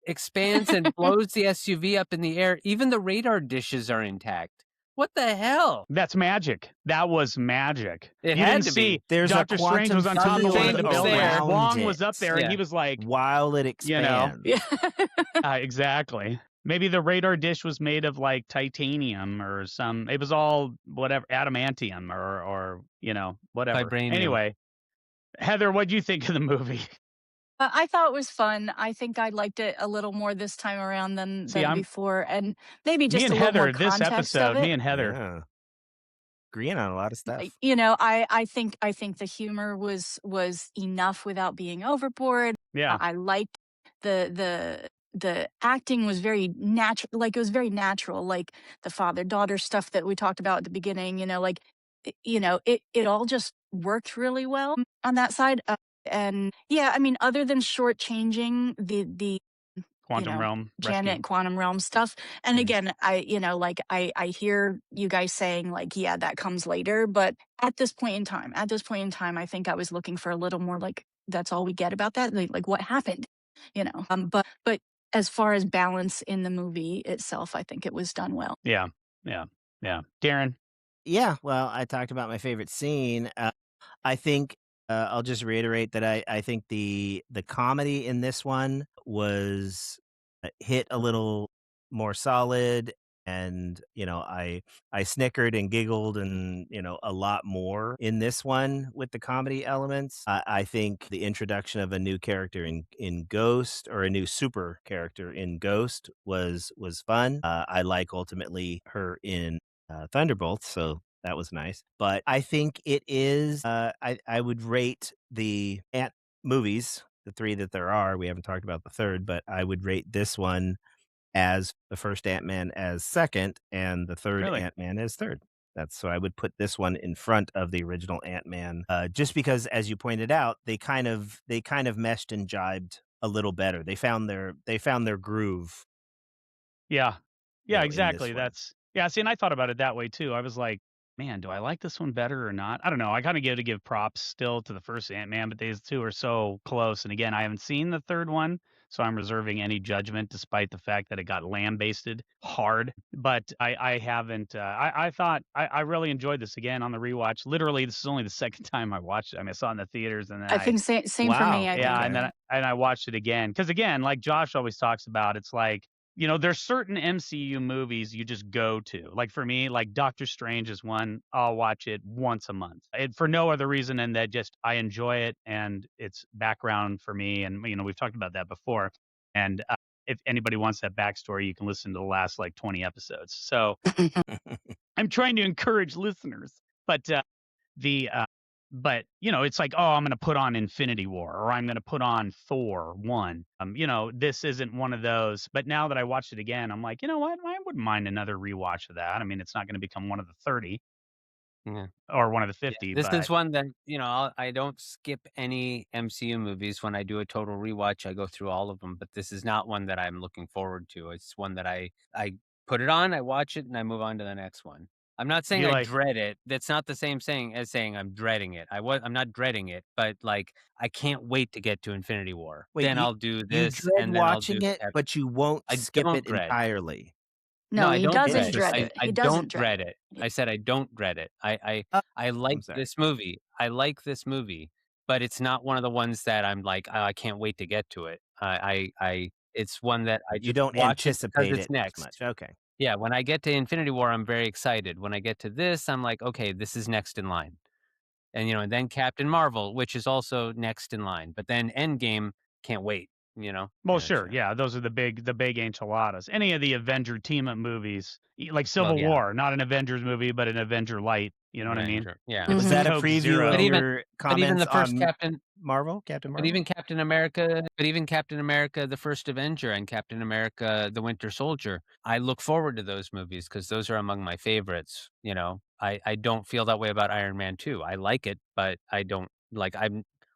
expands and blows the SUV up in the air, even the radar dishes are intact. What the hell? That's magic. That was magic. It You didn't had to be. see There's a Doctor Strange quantum was on top of one of Strange the field was buildings. there. around Wong it was up there, and Yeah. he was like, while it you know, expands. Yeah. exactly. Maybe the radar dish was made of like titanium or some. It was all whatever adamantium or whatever. Vibranium. Anyway, Heather, what would you think of the movie? I thought it was fun. I think I liked it a little more this time around than See, than I'm before, and maybe me just and a little more Heather. This context of episode, me it. and Heather. Yeah. Agreeing on a lot of stuff. I think the humor was enough without being overboard. Yeah, I liked the acting was very natural, like it was very natural, like the father daughter stuff that we talked about at the beginning. It all just worked really well on that side. And yeah, I mean, other than shortchanging the quantum realm rescue. Janet quantum realm stuff. And Mhm. again, I hear you guys saying like, yeah, that comes later. But at this point in time, I think I was looking for a little more like, that's all we get about that. Like what happened, but as far as balance in the movie itself, I think it was done well. Yeah, yeah, yeah. Darren, Yeah, well, I talked about my favorite scene. I think I'll just reiterate that I think the comedy in this one was hit a little more solid, and I snickered and giggled and a lot more in this one with the comedy elements. I think the introduction of a new character in Ghost, or a new super character in Ghost, was fun. I like ultimately her in Thunderbolts, so that was nice. But I think it is. I would rate the Ant movies, the three that there are. We haven't talked about the third, but I would rate this one as the first Ant-Man as second, and the third really? Ant-Man as third. That's so I would put this one in front of the original Ant-Man, just because, as you pointed out, they kind of meshed and jibed a little better. They found their groove, Yeah. Yeah, in this exactly. one. Yeah, see, and I thought about it that way too. I was like, man, do I like this one better or not? I don't know. I kind of give props still to the first Ant-Man, but these two are so close. And again, I haven't seen the third one, so I'm reserving any judgment despite the fact that it got lambasted hard. But I haven't I thought I really enjoyed this again on the rewatch. Literally, this is only the second time I watched it. I mean, I saw it in the theaters, and then I think same for me. Wow. I think yeah, it and Okay. then I watched it again because again, like Josh always talks about, it's like there's certain MCU movies you just go to. Like for me, like Doctor Strange is one I'll watch it once a month, for no other reason than that just I enjoy it and it's background for me. And we've talked about that before. And if anybody wants that backstory, you can listen to the last like 20 episodes. So I'm trying to encourage listeners, but the but it's like, oh, I'm going to put on Infinity War, or I'm going to put on Thor 1. This isn't one of those. But now that I watched it again, I'm like, you know what, I wouldn't mind another rewatch of that. I mean, it's not going to become one of the 30 Yeah. or one of the Yeah, 50, this is but one that, I don't skip any MCU movies when I do a total rewatch. I go through all of them, but this is not one that I'm looking forward to. It's one that I put it on, I watch it, and I move on to the next one. I'm not saying You I like dread it. That's not the same saying as saying I'm dreading it. I'm not dreading it, but like I can't wait to get to Infinity War. Wait, Then I'll do you this, dread and then I'll do watching it, Cap but you won't I skip don't it dread. entirely. No, No, I he don't doesn't dread. dread it. I He don't doesn't dread dread it. it. Yeah. I said I don't dread it. Oh, I like I'm sorry. this movie. I like this movie, but it's not one of the ones that I'm like, "Oh, I can't wait to get to it." It's one that I You just don't watch it because anticipate it's it as next. much. Okay. Yeah, when I get to Infinity War, I'm very excited. When I get to this, I'm like, "Okay, this is next in line." And then Captain Marvel, which is also next in line. But then Endgame, can't wait, you know? well, sure, Gotcha. yeah, those are the big enchiladas. Any of the Avenger team up movies, like Well, Civil yeah, War, not an Avengers movie, but an Avenger light. You know what I mean? Avenger, yeah. It's Was Mhm. that a Coke preview But of Zero. even your but even comments the first on Captain Captain But Marvel? even Captain America, the First Avenger, and Captain America, the Winter Soldier, I look forward to those movies because those are among my favorites. I don't feel that way about Iron Man 2. I like it, but I don't like.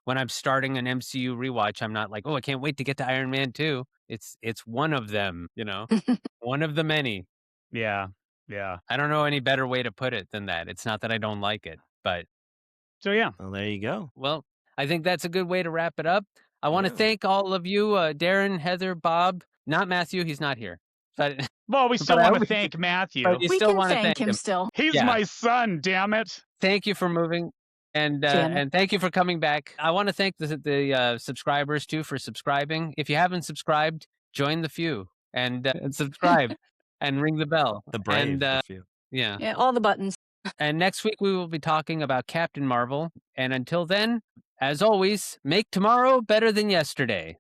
When I'm starting an MCU rewatch, I'm not like, oh, I can't wait to get to Iron Man 2. It's one of them, one of the many. Yeah, yeah. I don't know any better way to put it than that. It's not that I don't like it, but So yeah, Well, there you go. well, I think that's a good way to wrap it up. I want to Yeah. thank all of you, Darin, Heather, Bob, not Matthew. He's not here. But, well, we still I want hope to thank Matthew. but you We still can want to thank thank him him. still. He's Yeah. my son, damn it. Thank you for moving. And Janet. thank you for coming back. I want to thank the subscribers too for subscribing. If you haven't subscribed, join the few and subscribe and ring the bell. The brave, And the few. yeah. Yeah, all the buttons. And next week we will be talking about Captain Marvel. And until then, as always, make tomorrow better than yesterday.